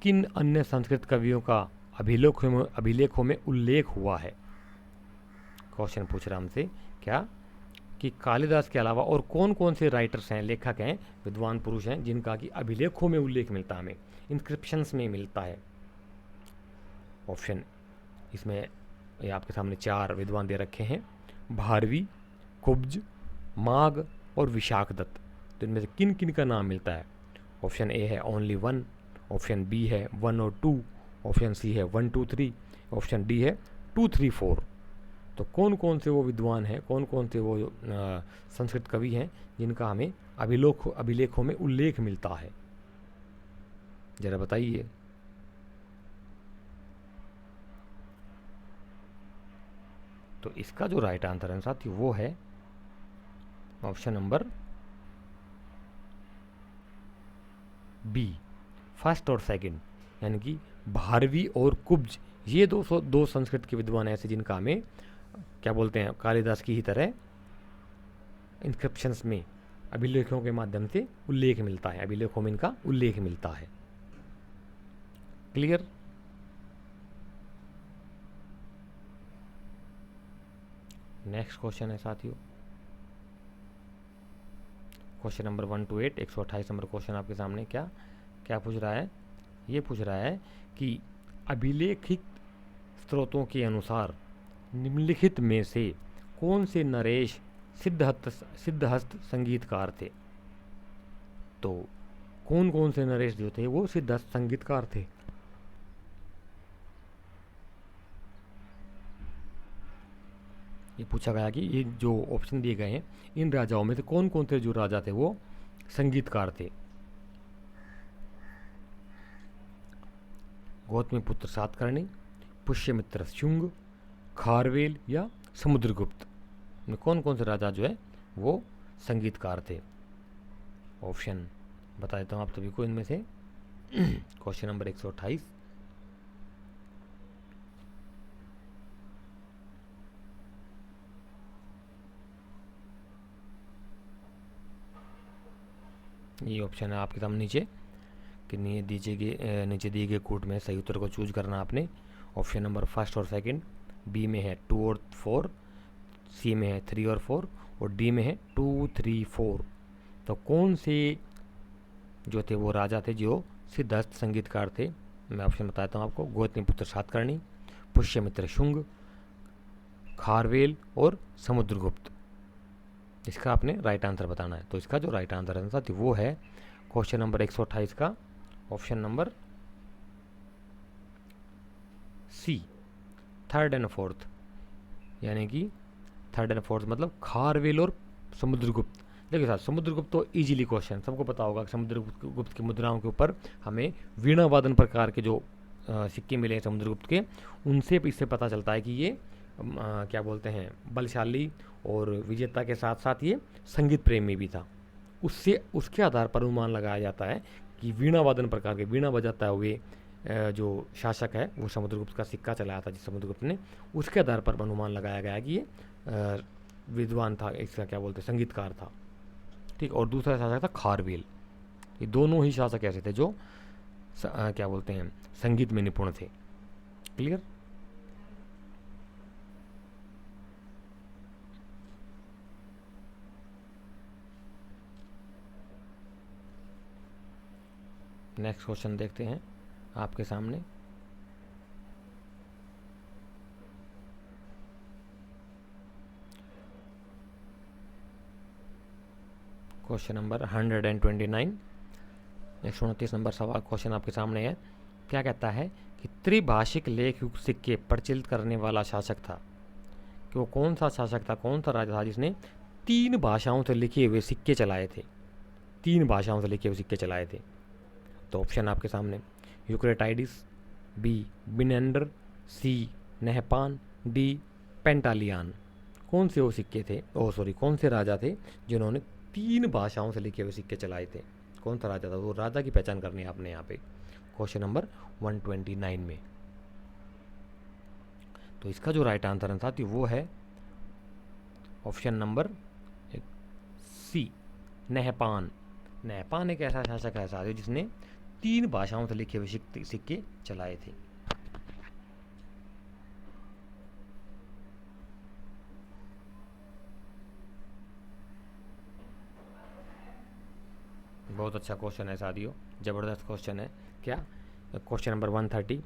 किन अन्य संस्कृत कवियों का अभिलेखों में उल्लेख हुआ है। क्वेश्चन पूछ रहा हमसे क्या कि कालिदास के अलावा और कौन कौन से राइटर्स हैं, लेखक हैं, विद्वान पुरुष हैं जिनका कि अभिलेखों में उल्लेख मिलता है, हमें इंस्क्रिप्शंस में मिलता है। ऑप्शन इसमें ये आपके सामने 4 विद्वान दे रखे हैं, भारवी, कुब्ज, माघ और विशाखदत्त। तो इनमें से किन किन का नाम मिलता है। ऑप्शन ए है ओनली 1, ऑप्शन बी है 1 और 2, ऑप्शन सी है 1 2 3, ऑप्शन डी है 2 3 4। तो कौन कौन से वो विद्वान हैं, कौन कौन से वो संस्कृत कवि हैं जिनका हमें अभिलेखों में उल्लेख मिलता है, जरा बताइए। तो इसका जो राइट आंसर है साथी वो है ऑप्शन नंबर बी, फर्स्ट और सेकंड, यानी कि भारवी और कुब्ज। ये दो संस्कृत के विद्वान ऐसे जिनका हमें क्या बोलते हैं, कालिदास की ही तरह इंस्क्रिप्शंस में अभिलेखों के माध्यम से उल्लेख मिलता है, अभिलेखों में इनका उल्लेख मिलता है। क्लियर। नेक्स्ट क्वेश्चन है साथियों question number 1 to 8 128 number question आपके सामने क्या पूछ रहा है। ये पूछ रहा है कि अभिलेखित स्रोतों के अनुसार निम्नलिखित में से कौन से नरेश सिद्धहस्त संगीतकार थे। तो कौन कौन से नरेश जो थे वो सिद्धहस्त संगीतकार थे। ये पूछा गया कि ये जो ऑप्शन दिए गए हैं इन राजाओं में से कौन कौन से जो राजा थे वो संगीतकार थे। गौतमीपुत्र सातकर्णी, पुष्यमित्र शुंग, खारवेल या समुद्रगुप्त में कौन कौन से राजा जो है वो संगीतकार थे। ऑप्शन बता देता हूँ आप सभी को इनमें से। क्वेश्चन नंबर 128, ये ऑप्शन है आपके सामने नीचे कि नीचे दिए गए कोड में सही उत्तर को चूज करना आपने। ऑप्शन नंबर फर्स्ट और सेकंड, बी में है 2 और 4, सी में है 3 और 4 और डी में है 2, 3, 4। तो कौन से जो थे वो राजा थे जो सिद्धार्थ संगीतकार थे? मैं ऑप्शन बताता हूँ आपको। गौतमीपुत्र सातकर्णी, पुष्यमित्र शुंग, खारवेल और समुद्रगुप्त। इसका आपने राइट आंसर बताना है। तो इसका जो राइट आंसर है साथी वो है क्वेश्चन नंबर 128 का option number C, third and fourth. यानी कि थर्ड एंड फोर्थ मतलब खारवेल और समुद्रगुप्त। देखिए साहब, समुद्रगुप्त तो इजीली क्वेश्चन सबको पता होगा। समुद्रगुप्त की मुद्राओं के ऊपर हमें वीणा वादन प्रकार के जो सिक्के मिले हैं समुद्रगुप्त के, उनसे इससे पता चलता है कि ये क्या बोलते हैं, बलशाली और विजेता के साथ साथ ये संगीत प्रेमी भी था। उसके आधार पर अनुमान लगाया जाता है कि वीणा वादन प्रकार के, वीणा बजाता हुए जो शासक है वो समुद्रगुप्त का सिक्का चलाया था जिस समुद्रगुप्त ने। उसके आधार पर अनुमान लगाया गया कि ये विद्वान था, इसका क्या बोलते हैं, संगीतकार था। ठीक। और दूसरा शासक था खारवेल। ये दोनों ही शासक ऐसे थे जो क्या बोलते हैं, संगीत में निपुण थे। क्लियर? नेक्स्ट क्वेश्चन देखते हैं आपके सामने। क्वेश्चन नंबर 129, 129 नंबर सवाल क्वेश्चन आपके सामने है। क्या कहता है कि त्रिभाषिक लेख युक्त सिक्के प्रचलित करने वाला शासक था? कि वो कौन सा शासक था, कौन सा राजा था जिसने 3 भाषाओं से लिखे हुए सिक्के चलाए थे? 3 भाषाओं से लिखे हुए सिक्के चलाए थे। तो ऑप्शन आपके सामने, यूक्रेटाइडिस, बी बिनेंडर, सी नहपान, डी पेंटालियान। कौन से वो सिक्के थे, कौन से राजा थे जिन्होंने 3 भाषाओं से लिखे हुए सिक्के चलाए थे? कौन सा राजा था? वो राजा की पहचान करनी है आपने यहाँ पे क्वेश्चन नंबर 129 में। तो इसका जो राइट आंसर है साथी वो है option number C, Nahapana. Nahapana एक ऐसा शासक है साथियों जिसने 3 भाषाओं से लिखे हुए सिक्के चलाए थे। बहुत अच्छा क्वेश्चन है साथियों, ज़बरदस्त क्वेश्चन है। क्या? क्वेश्चन नंबर 130,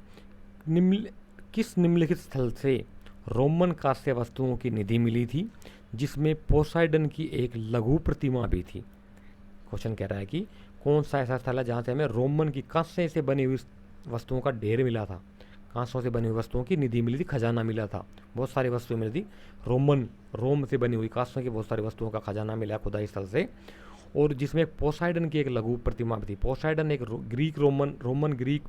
किस निम्नलिखित स्थल से रोमन कांस्य वस्तुओं की निधि मिली थी जिसमें पोसाइडन की एक लघु प्रतिमा भी थी? क्वेश्चन कह रहा है कि कौन सा ऐसा स्थल है जहाँ से हमें रोमन की कांस्य से बनी हुई वस्तुओं का ढेर मिला था, कांसों से बनी हुई वस्तुओं की निधि मिली थी, खजाना मिला था, बहुत सारी वस्तुएं मिली थी। रोम से बनी हुई कांसों की बहुत सारी वस्तुओं का खजाना मिला खुदाई स्थल से, और जिसमें पोसाइडन की एक लघु प्रतिमा भी थी। पोसाइडन एक रोमन ग्रीक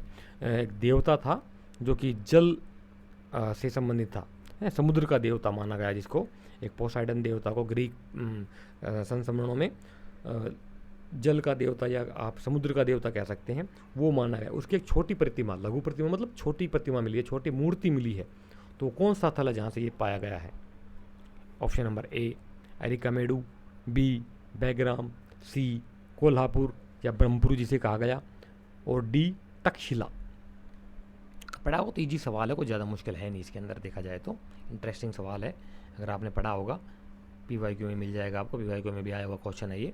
एक देवता था जो कि जल से संबंधित था, समुद्र का देवता माना गया, जिसको एक पोसाइडन देवता को ग्रीक संस्मरणों में जल का देवता या आप समुद्र का देवता कह सकते हैं, वो माना गया। उसकी एक छोटी प्रतिमा, लघु प्रतिमा मतलब छोटी प्रतिमा मिली है, छोटी मूर्ति मिली है। तो कौन सा स्थल है जहाँ से ये पाया गया है? ऑप्शन नंबर ए अरिकामेडू, बी बेगराम, सी कोल्हापुर या ब्रह्मपुर जिसे कहा गया, और डी तक्षशिला। पढ़ा हो तो इजी सवाल है, कोई ज़्यादा मुश्किल है नहीं इसके अंदर, देखा जाए तो इंटरेस्टिंग सवाल है। अगर आपने पढ़ा होगा PYQ में मिल जाएगा आपको, PYQ में भी आया हुआ क्वेश्चन है ये।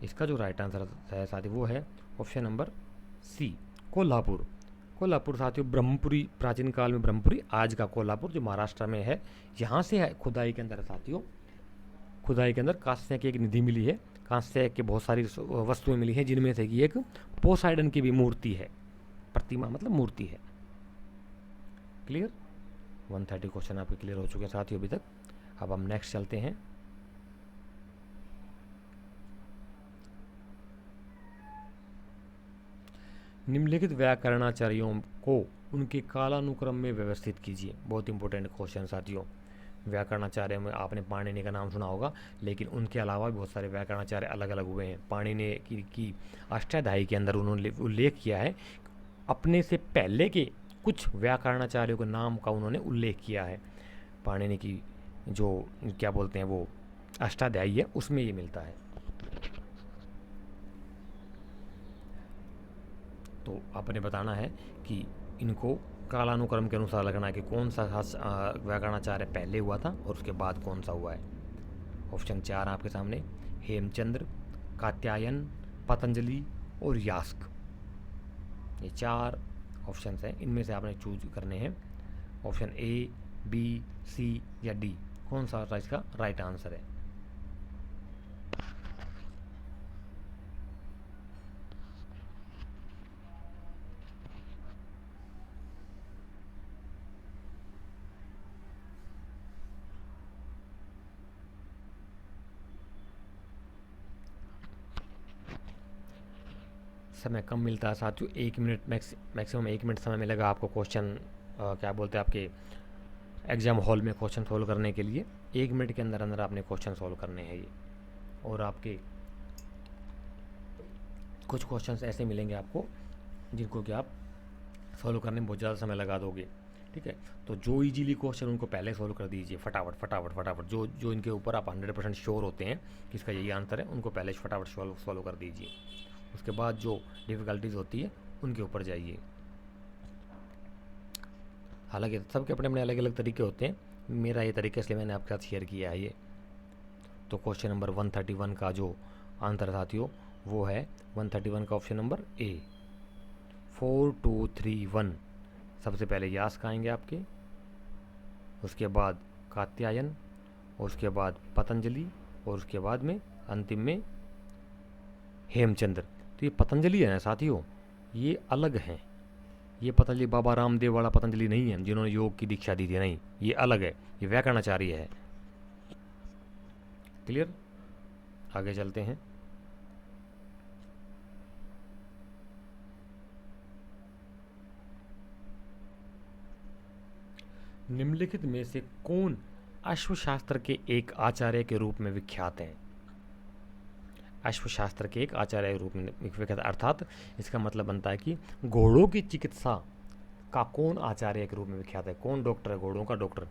इसका जो राइट आंसर है साथी वो है option number C, Kolhapur. Kolhapur साथियों ब्रह्मपुरी, प्राचीन काल में ब्रह्मपुरी, आज का कोल्हापुर जो महाराष्ट्र में है, यहाँ से है खुदाई के अंदर साथियों, खुदाई के अंदर कांस्य की एक निधि मिली है, कांस्य की बहुत सारी वस्तुएं मिली हैं जिनमें से कि एक पोसाइडन की भी मूर्ति है, प्रतिमा मतलब मूर्ति है। क्लियर? 130 क्वेश्चन आपके क्लियर हो चुके हैं साथियों अभी तक। अब हम नेक्स्ट चलते हैं। निम्नलिखित व्याकरणाचार्यों को उनके कालानुक्रम में व्यवस्थित कीजिए। बहुत इंपॉर्टेंट क्वेश्चन साथियों। व्याकरणाचार्य में आपने पाणिनि का नाम सुना होगा, लेकिन उनके अलावा भी बहुत सारे व्याकरणाचार्य अलग अलग हुए हैं। पाणिनि की अष्टाध्यायी के अंदर उन्होंने उल्लेख किया है, अपने से पहले के कुछ व्याकरणाचार्यों के नाम का उन्होंने उल्लेख किया है। पाणिनि की जो क्या बोलते हैं वो अष्टाध्यायी है, उसमें ये मिलता है। तो आपने बताना है कि इनको कालानुक्रम के अनुसार लगना है कि कौन सा व्याकरणाचार्य पहले हुआ था और उसके बाद कौन सा हुआ है। ऑप्शन 4 आपके सामने, हेमचंद्र, कात्यायन, पतंजलि और यास्क। ये 4 ऑप्शंस हैं, इनमें से आपने चूज करने हैं ऑप्शन ए, बी, सी या डी। कौन सा इसका राइट आंसर है। समय कम मिलता है साथियों, 1 मिनट मैक्सिमम 1 मिनट समय मिलेगा आपको क्वेश्चन क्या बोलते हैं आपके एग्ज़ाम हॉल में क्वेश्चन सोल्व करने के लिए। 1 मिनट के अंदर अंदर आपने क्वेश्चन सोल्व करने हैं ये। और आपके कुछ क्वेश्चंस ऐसे मिलेंगे आपको जिनको कि आप सॉल्व करने में बहुत ज़्यादा समय लगा दोगे, ठीक है। तो जो इजीली क्वेश्चन उनको पहले सॉल्व कर दीजिए, फटाफट फटाफट फटाफट। जो जो इनके ऊपर आप 100% श्योर होते हैं कि इसका यही आंसर है, उनको पहले फटाफट सॉल्व कर दीजिए। उसके बाद जो डिफ़िकल्टीज होती है उनके ऊपर जाइए। हालांकि सबके अपने अपने अलग अलग तरीके होते हैं, मेरा ये तरीका इसलिए मैंने आपके साथ शेयर किया है ये। तो क्वेश्चन नंबर 131 का जो आंसर साथियों वो है 131 का ऑप्शन नंबर ए, 4 2 3 1। सबसे पहले यास्क आएंगे आपके, उसके बाद कात्यायन, और उसके बाद पतंजलि, और उसके बाद में अंतिम में हेमचंद्र। तो ये पतंजलि है ना साथियों, ये अलग हैं। ये पतंजलि बाबा रामदेव वाला पतंजलि नहीं है जिन्होंने योग की दीक्षा दी थी, नहीं, ये अलग है, ये व्याकरणाचार्य है। क्लियर, आगे चलते हैं। निम्नलिखित में से कौन अश्वशास्त्र के एक आचार्य के रूप में विख्यात हैं। अश्वशास्त्र के एक आचार्य के रूप में विख्यात, अर्थात इसका मतलब बनता है कि घोड़ों की चिकित्सा का कौन आचार्य के रूप में विख्यात है। कौन डॉक्टर है, घोड़ों का डॉक्टर,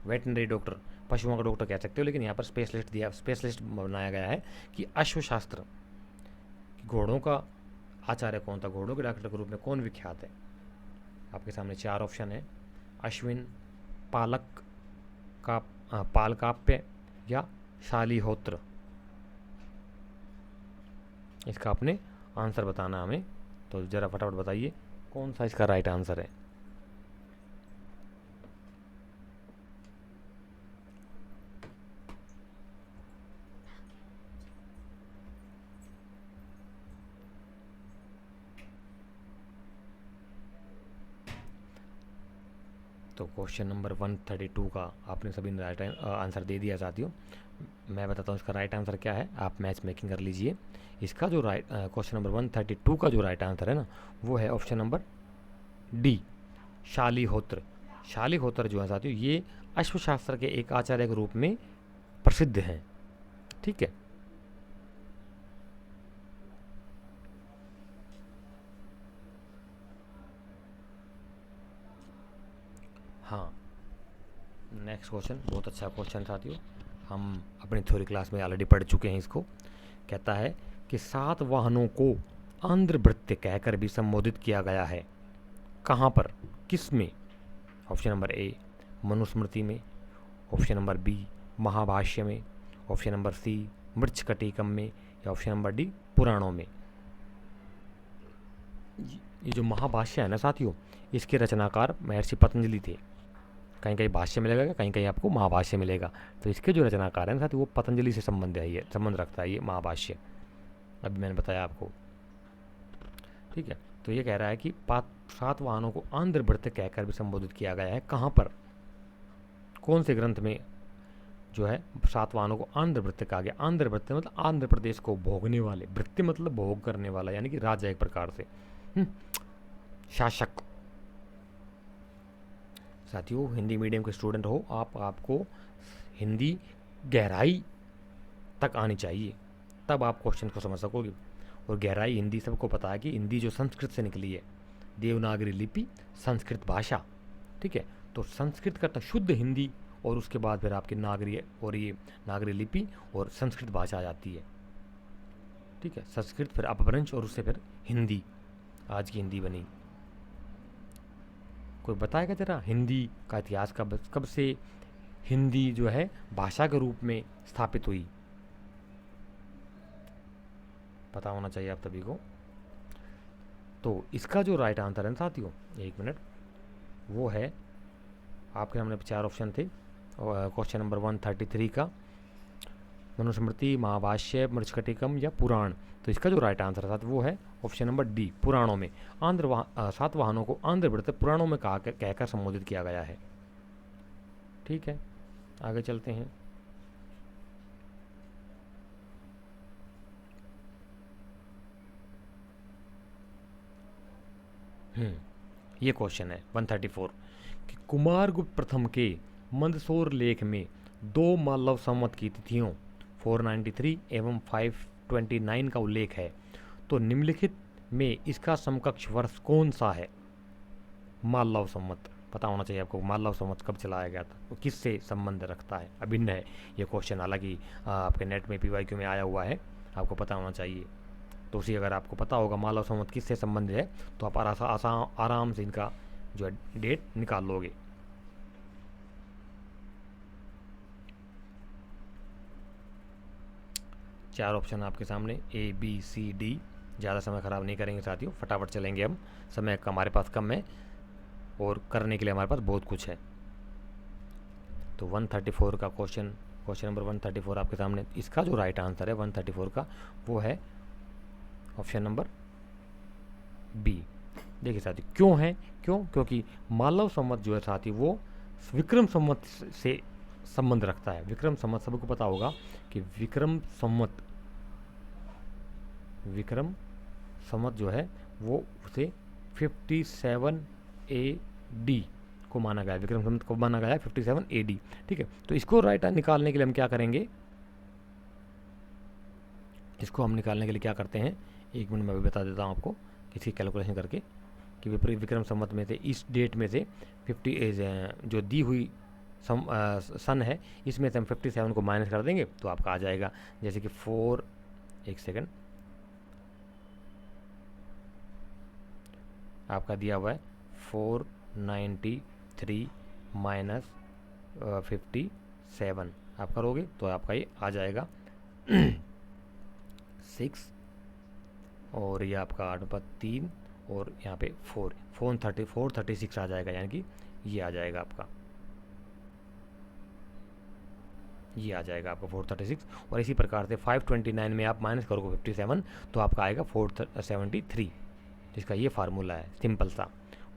वेटनरी डॉक्टर, पशुओं का डॉक्टर कह सकते हो, लेकिन यहाँ पर स्पेशलिस्ट बनाया गया है कि अश्वशास्त्र, घोड़ों का आचार्य कौन था, घोड़ों के डॉक्टर के रूप में कौन विख्यात है। आपके सामने 4 ऑप्शन है, अश्विन, पालकाप्य या शालिहोत्र। इसका आपने आंसर बताना हमें, तो ज़रा फटाफट बताइए कौन सा इसका राइट आंसर है। तो क्वेश्चन नंबर 132 का आपने सभी ने राइट आंसर दे दिया साथियों। मैं बताता हूँ इसका राइट आंसर क्या है, आप मैच मेकिंग कर लीजिए। इसका जो राइट क्वेश्चन नंबर 132 का जो राइट आंसर है ना, वो है option number D, Shalihotra. Shalihotra जो है साथियों, ये अश्वशास्त्र के एक आचार्य के रूप में प्रसिद्ध हैं, ठीक है। हाँ, नेक्स्ट क्वेश्चन बहुत अच्छा क्वेश्चन साथियों, हम अपनी थ्योरी क्लास में ऑलरेडी पढ़ चुके हैं इसको। कहता है कि 7 वाहनों को आंध्रभृत्य कहकर भी संबोधित किया गया है, कहाँ पर, किस में। ऑप्शन नंबर ए, मनुस्मृति में, ऑप्शन नंबर बी, महाभाष्य में, ऑप्शन नंबर सी, मृच्छकटिकम में, या ऑप्शन नंबर डी, पुराणों में। ये जो महाभाष्य है ना साथियों, इसके रचनाकार महर्षि पतंजलि थे। कहीं कहीं भाष्य मिलेगा, कहीं कहीं आपको महाभाष्य मिलेगा। तो इसके जो रचनाकार हैं साथियों, वो पतंजलि से संबंध है, ये संबंध रखता है ये महाभाष्य, अभी मैंने बताया आपको, ठीक है। तो ये कह रहा है कि 7 वाहनों को आंध्रभृत्य कहकर भी संबोधित किया गया है, कहाँ पर, कौन से ग्रंथ में जो है 7 वाहनों को आंध्रभृत्य कहा गया। आंध्रभृत्य मतलब आंध्र प्रदेश को भोगने वाले, भृत्य मतलब भोग करने वाला, यानी कि राजा एक प्रकार से, शासक। साथियों हिंदी मीडियम के स्टूडेंट हो आपको हिंदी गहराई तक आनी चाहिए, तब आप क्वेश्चन को समझ सकोगे। और गहराई हिंदी सबको पता है कि हिंदी जो संस्कृत से निकली है, देवनागरी लिपि, संस्कृत भाषा, ठीक है। तो संस्कृत का शुद्ध हिंदी और उसके बाद फिर आपकी नागरी और ये नागरी लिपि और संस्कृत भाषा आ जाती है। ठीक है, संस्कृत फिर अपभ्रंश और उससे फिर हिंदी, आज की हिंदी बनी। कोई बताएगा जरा हिंदी का इतिहास कब से हिंदी जो है भाषा के रूप में स्थापित हुई? पता होना चाहिए आप सभी को। तो इसका जो राइट आंसर है साथियों, एक मिनट, वो है आपके सामने 4 ऑप्शन थे। क्वेश्चन नंबर 133 का मनुस्मृति, महाभाष्य, मृच्छकटिकम या पुराण। तो इसका जो राइट आंसर था वो है ऑप्शन नंबर डी, पुराणों में। सातवाहनों को आंध्र पुराणों में कहकर संबोधित किया गया है। ठीक है, आगे चलते हैं। ये क्वेश्चन है 134 कि कुमारगुप्त प्रथम के मंदसौर लेख में 2 मालव संवत की तिथियों 493 एवं 529 का उल्लेख है, तो निम्नलिखित में इसका समकक्ष वर्ष कौन सा है? मालव संवत पता होना चाहिए आपको, मालव संवत कब चलाया गया था, वो किससे संबंध रखता है, अभिन्न है ये क्वेश्चन। हालांकि आपके नेट में PYQ में आया हुआ है, आपको पता होना चाहिए। तो उसी अगर आपको पता होगा मालव संवत किससे संबंधित है तो आप आराम से इनका जो है डेट निकाल लोगे। चार ऑप्शन आपके सामने ABCD। ज़्यादा समय ख़राब नहीं करेंगे साथियों, फटाफट चलेंगे हम, समय का हमारे पास कम है और करने के लिए हमारे पास बहुत कुछ है। तो 134 का क्वेश्चन नंबर 134 आपके सामने, इसका जो राइट आंसर है 134 का वो है ऑप्शन नंबर बी। देखिए साथी क्यों है, क्योंकि मालव संवत जो है साथी वो विक्रम संवत से संबंध रखता है। विक्रम संवत सबको पता होगा कि विक्रम संवत जो है वो उसे 57 AD को माना गया है। विक्रम संवत को माना गया है 57 AD। ठीक है, तो इसको राइट निकालने के लिए हम क्या करेंगे, इसको हम निकालने के लिए क्या करते हैं, एक मिनट में भी बता देता हूँ आपको किसी कैलकुलेशन करके कि विक्रम संवत में से इस डेट में से 50 जो दी हुई सन है इसमें से हम 57 को माइनस कर देंगे तो आपका आ जाएगा जैसे कि 4, एक सेकेंड, आपका दिया हुआ है 493 माइनस 57 आप करोगे तो आपका ये आ जाएगा 6 और ये आपका 8/3 और यहाँ पे 436 आ जाएगा, यानी कि ये आ जाएगा आपका, ये आ जाएगा आपका 436। और इसी प्रकार से 529 में आप माइनस करोगे 57 तो आपका आएगा 473, जिसका ये फार्मूला है सिंपल सा।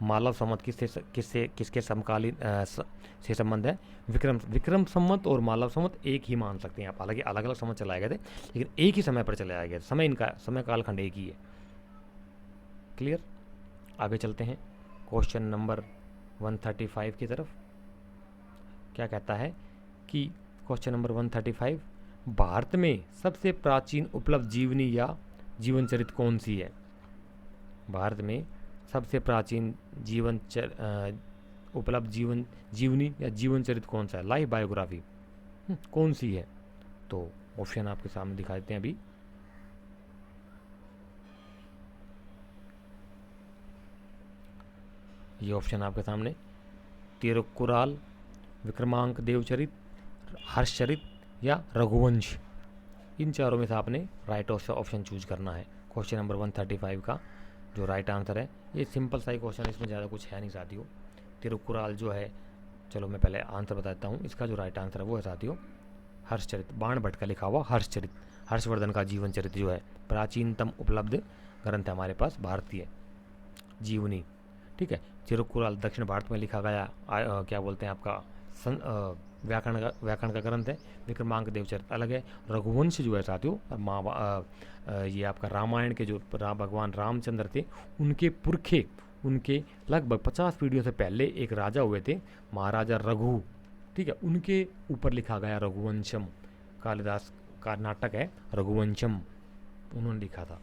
मालव संवत किसके समकालीन से संबंध है? विक्रम संवत और मालव संवत एक ही मान सकते हैं आप, हालांकि अलग अलग संवत चलाए गए थे लेकिन एक ही समय पर चलाया गया, समय कालखंड एक ही है। क्लियर, आगे चलते हैं क्वेश्चन नंबर 135 की तरफ। क्या कहता है कि क्वेश्चन नंबर 135, भारत में सबसे प्राचीन उपलब्ध जीवनी या जीवन चरित्र कौन सी है? भारत में सबसे प्राचीन उपलब्ध जीवनी या जीवन चरित्र कौन सा है, लाइफ बायोग्राफी कौन सी है? तो ऑप्शन आपके सामने दिखा देते हैं अभी। ये ऑप्शन आपके सामने तिरुक्कुराल, विक्रमांक देवचरित, हर्षचरित या रघुवंश, इन चारों में से आपने राइट ऑप्शन चूज करना है। क्वेश्चन नंबर 135 का जो राइट आंसर है, ये सिंपल सा ही क्वेश्चन है, इसमें ज़्यादा कुछ है नहीं साथियों। तिरुक्कुराल जो है, चलो मैं पहले आंसर बताता हूँ, इसका जो राइट आंसर है वो है साथियों हर्षचरित, बाण भट्ट का लिखा हुआ हर्षचरित, हर्षवर्धन का जीवन चरित्र जो है प्राचीनतम उपलब्ध ग्रंथ है हमारे पास भारतीय जीवनी। ठीक है, तिरुक्कुराल दक्षिण भारत में लिखा गया क्या बोलते हैं आपका व्याकरण का ग्रंथ है। विक्रमांक देवचरित अलग है। रघुवंश जो है साथियों ये आपका रामायण के जो भगवान रामचंद्र थे उनके पुरखे, उनके लगभग 50 पीढ़ियों से पहले एक राजा हुए थे महाराजा रघु, ठीक है, उनके ऊपर लिखा गया रघुवंशम। कालिदास का नाटक है रघुवंशम, उन्होंने लिखा था।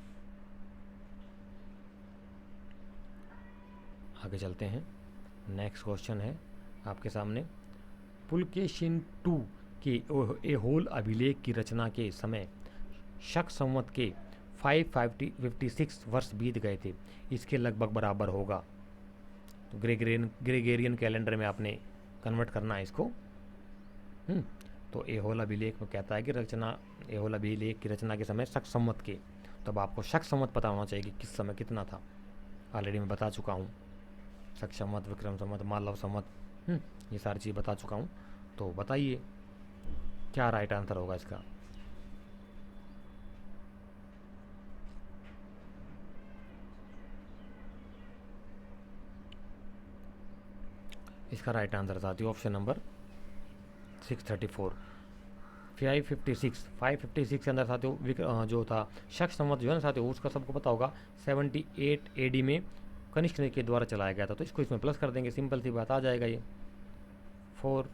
आगे चलते हैं, नेक्स्ट क्वेश्चन है आपके सामने पुलकेशिन टू के ए होल अभिलेख की रचना के समय शक संवत के 556 वर्ष बीत गए थे। इसके लगभग बराबर होगा। तो ग्रेगेरियन कैलेंडर में आपने कन्वर्ट करना है इसको। तो एहोल अभिलेख में कहता है कि एहोल अभिलेख की रचना के समय शक संवत के, तब आपको शक संवत पता होना चाहिए कि किस समय कितना था। ऑलरेडी मैं बता चुका हूँ, शक संवत, विक्रम संवत, मालव संवत, ये सारी चीज़ बता चुका हूँ। तो बताइए क्या राइट आंसर होगा इसका। इसका राइट आंसर साथियों ऑप्शन नंबर 634। 556 के अंदर साथियों जो था शक संवत जो है ना साथियों, उसका सबको पता होगा 78 AD में कनिष्क के द्वारा चलाया गया था। तो इसको इसमें प्लस कर देंगे, सिंपल सी बात आ जाएगा। ये 4,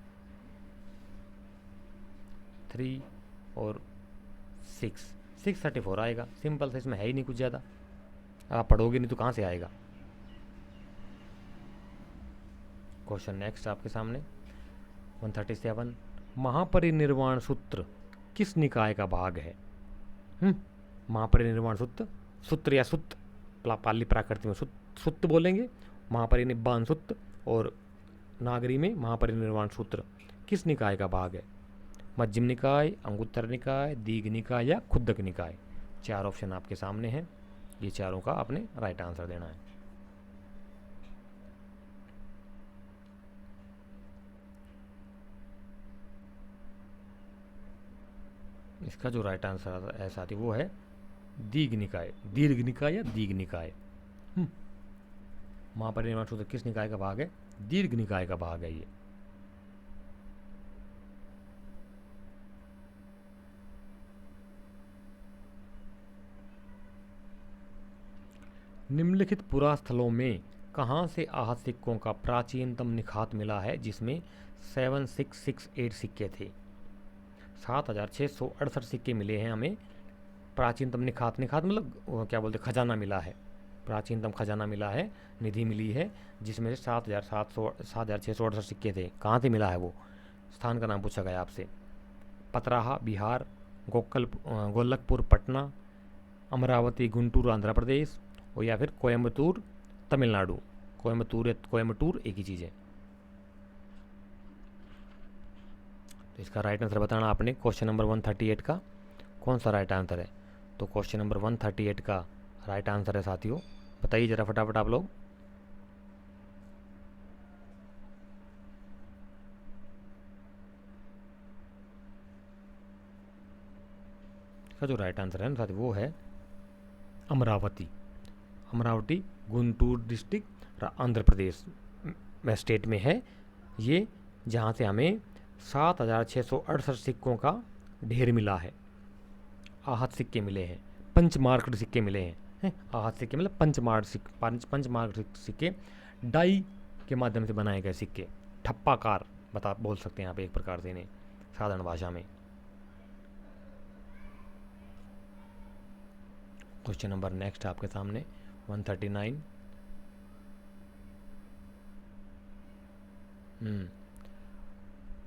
3 और 634 आएगा। सिंपल से, इसमें है ही नहीं कुछ ज़्यादा। आप पढ़ोगे नहीं तो कहाँ से आएगा। क्वेश्चन नेक्स्ट आपके सामने 137। महापरिनिर्वाण सूत्र किस निकाय का भाग है? महापरिनिर्वाण सूत्र या सुत्त, पाली प्राकृत में सुत्त बोलेंगे, महापरिनिर्वाण सूत्र, और नागरी में महापरिनिर्वाण सूत्र किस निकाय का भाग है? मध्यम निकाय, अंगुत्तर निकाय, दीघ निकाय या खुद्दक निकाय। 4 ऑप्शन आपके सामने हैं, ये चारों का आपने राइट आंसर देना है। इसका जो राइट आंसर है साथी वो है दीघ निकाय, दीर्घ निकाय या दीघ निकाय। महापरिनिर्वाण सूत्र किस निकाय का भाग है? दीर्घ निकाय का भाग है ये। निम्नलिखित पुरास्थलों में कहाँ से आहत सिक्कों का प्राचीनतम निखात मिला है जिसमें 7668 सिक्के थे? 7668 सिक्के मिले हैं हमें। प्राचीनतम निखात मतलब क्या बोलते, खजाना मिला है, प्राचीनतम खजाना मिला है, निधि मिली है, जिसमें से 7668 सिक्के थे। कहाँ से मिला है वो? स्थान का नाम पूछा गया आपसे। पतराहा बिहार, गोलकपुर पटना, अमरावती गुंटूर आंध्र प्रदेश, और या फिर कोयम्बटूर तमिलनाडु। कोयम्बटूर एक ही चीज़ है। तो इसका राइट आंसर बताना आपने। क्वेश्चन नंबर 138 का कौन सा राइट आंसर है? तो क्वेश्चन नंबर 138 का राइट आंसर है साथियों, बताइए जरा फटाफट आप लोग। इसका जो राइट आंसर है ना साथियों वो है अमरावती। अमरावती गुंटूर डिस्ट्रिक्ट आंध्र प्रदेश में स्टेट में है ये, जहाँ से हमें 7668 सिक्कों का ढेर मिला है। आहत सिक्के मिले हैं, पंचमार्क्ड सिक्के मिले हैं। आहत सिक्के मतलब पंचमार्क्ड सिक्के, डाई के माध्यम से बनाए गए सिक्के, ठप्पाकार बोल सकते हैं आप एक प्रकार से इन्हें साधारण भाषा में। क्वेश्चन नंबर नेक्स्ट आपके सामने 139।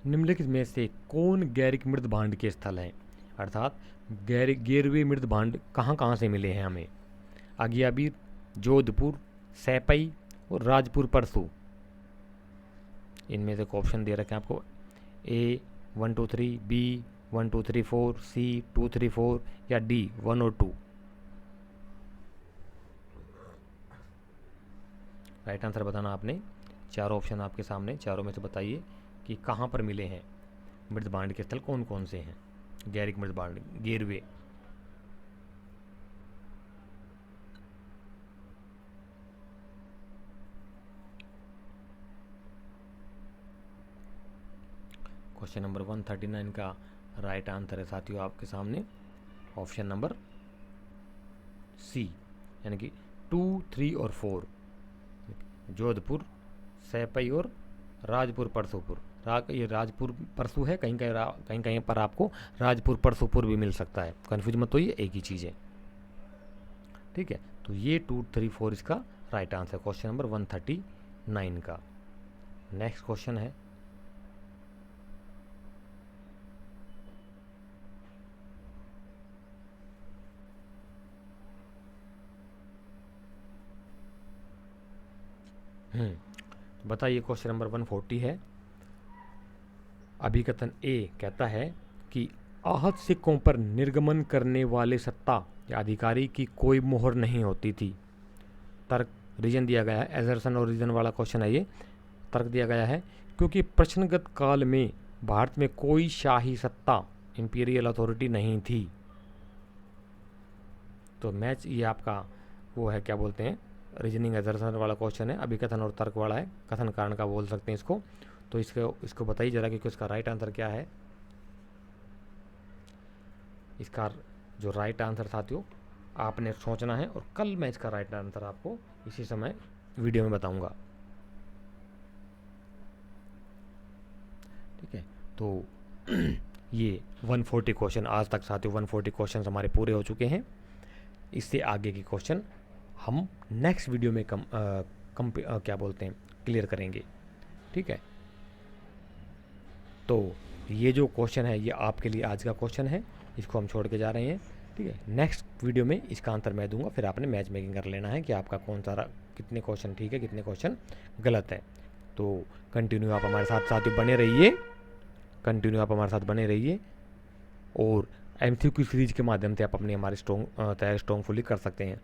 निम्नलिखित में से कौन गैरिक मृद भांड के स्थल हैं? अर्थात गेरवे मृद भांड कहाँ कहाँ से मिले हैं हमें? आगियाबीर, जोधपुर, सैपई और राजपुर परसू। इनमें से ऑप्शन दे रखे हैं आपको, A 1 2 3, B 1 2 3 4, C 2 3 4 या D 1 और 2। राइट आंसर बताना आपने। 4 ऑप्शन आपके सामने, चारों में से बताइए कि कहाँ पर मिले हैं मृद भांड के स्थल, कौन कौन से हैं गैरिक मृद भांड, गेरवे। क्वेश्चन नंबर 139 का राइट आंसर है साथियों आपके सामने ऑप्शन नंबर C, यानी कि 2, 3 और 4, जोधपुर, सैपई और राजपुर परसूपुर। ये राजपुर परसू है, कहीं कहीं पर आपको राजपुर परसूपुर भी मिल सकता है, कन्फ्यूज मत होइए, एक ही चीज़ है। ठीक है, तो ये 2, 3, 4 इसका राइट आंसर क्वेश्चन नंबर 139 का। नेक्स्ट क्वेश्चन है बताइए, क्वेश्चन नंबर 140 है। अभिकथन ए कहता है कि आहत सिक्कों पर निर्गमन करने वाले सत्ता या अधिकारी की कोई मोहर नहीं होती थी। तर्क, रीजन दिया गया है, एजर्सन और रीजन वाला क्वेश्चन है ये। तर्क दिया गया है क्योंकि प्रश्नगत काल में भारत में कोई शाही सत्ता, इंपीरियल अथॉरिटी नहीं थी। तो मैच ये आपका वो है, क्या बोलते हैं, रीजनिंग एजर्सन वाला क्वेश्चन है, अभिकथन और तर्क वाला है, कथन कारण का बोल सकते हैं इसको। तो इसको बताइए जरा कि इसका राइट आंसर क्या है। इसका जो राइट आंसर साथियों आपने सोचना है, और कल मैं इसका राइट आंसर आपको इसी समय वीडियो में बताऊंगा। ठीक है, तो ये 140 क्वेश्चन आज तक साथियों 140 क्वेश्चन हमारे पूरे हो चुके हैं। इससे आगे के क्वेश्चन हम नेक्स्ट वीडियो में क्या बोलते हैं, क्लियर करेंगे। ठीक है, तो ये जो क्वेश्चन है ये आपके लिए आज का क्वेश्चन है, इसको हम छोड़ के जा रहे हैं। ठीक है, नेक्स्ट वीडियो में इसका आंसर मैं दूंगा, फिर आपने मैच मेकिंग कर लेना है कि आपका कौन सा कितने क्वेश्चन ठीक है, कितने क्वेश्चन गलत है। तो कंटिन्यू आप हमारे साथ साथियों बने रहिए, और MCQ सीरीज के माध्यम से आप अपनी हमारी तैयारी स्ट्रॉन्गफुली कर सकते हैं।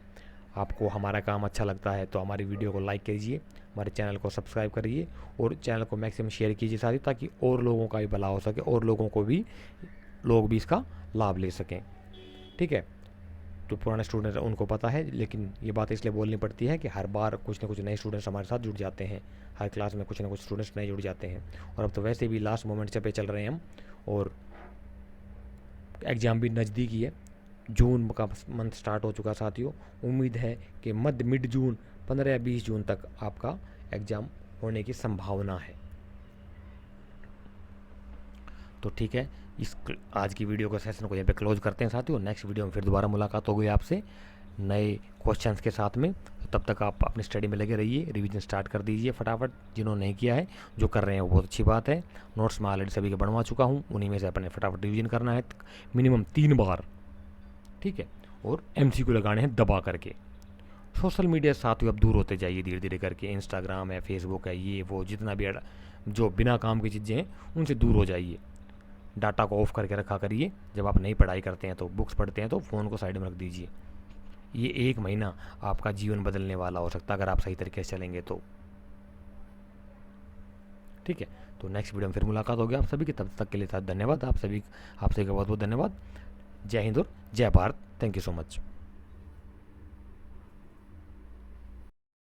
आपको हमारा काम अच्छा लगता है तो हमारी वीडियो को लाइक कीजिए, हमारे चैनल को सब्सक्राइब करिए, और चैनल को मैक्सिमम शेयर कीजिए साथी, ताकि और लोगों का भी भला हो सके और लोग भी इसका लाभ ले सकें। ठीक है, तो पुराने स्टूडेंट उनको पता है, लेकिन ये बात इसलिए बोलनी पड़ती है कि हर बार कुछ न कुछ नए स्टूडेंट्स हमारे साथ जुड़ जाते हैं, हर क्लास में कुछ ना कुछ स्टूडेंट्स नए जुड़ जाते हैं। और अब तो वैसे भी लास्ट मोमेंट पे चल रहे हैं हम, और एग्ज़ाम भी नज़दीक ही है। जून का मंथ स्टार्ट हो चुका साथियों। उम्मीद है कि मिड जून 15 या 20 जून तक आपका एग्ज़ाम होने की संभावना है। तो ठीक है, आज की वीडियो का सेशन को यहाँ पे क्लोज करते हैं साथियों। नेक्स्ट वीडियो में फिर दोबारा मुलाकात होगी आपसे नए क्वेश्चंस के साथ में। तो तब तक आप अपनी स्टडी में लगे रहिए, रिवीजन स्टार्ट कर दीजिए फटाफट, जिन्होंने नहीं किया है। जो कर रहे हैं वो बहुत अच्छी बात है। नोट्स मैं ऑलरेडी सभी के बनवा चुका हूँ, उन्हीं में से अपने फटाफट रिवीजन करना है मिनिमम 3 बार। ठीक है, और MCQ लगाने हैं दबा करके। सोशल मीडिया साथियों अब दूर होते जाइए धीरे धीरे करके। इंस्टाग्राम है, फेसबुक है, ये वो जितना भी जो बिना काम की चीज़ें हैं उनसे दूर हो जाइए। डाटा को ऑफ करके रखा करिए। जब आप नई पढ़ाई करते हैं तो बुक्स पढ़ते हैं तो फ़ोन को साइड में रख दीजिए। ये 1 महीना आपका जीवन बदलने वाला हो सकता है अगर आप सही तरीके से चलेंगे तो। ठीक है, तो नेक्स्ट वीडियो में फिर मुलाकात होगी आप सभी की। तब तक के लिए धन्यवाद। आपसे बहुत बहुत धन्यवाद। जय हिंद और जय Bharat. Thank you so much.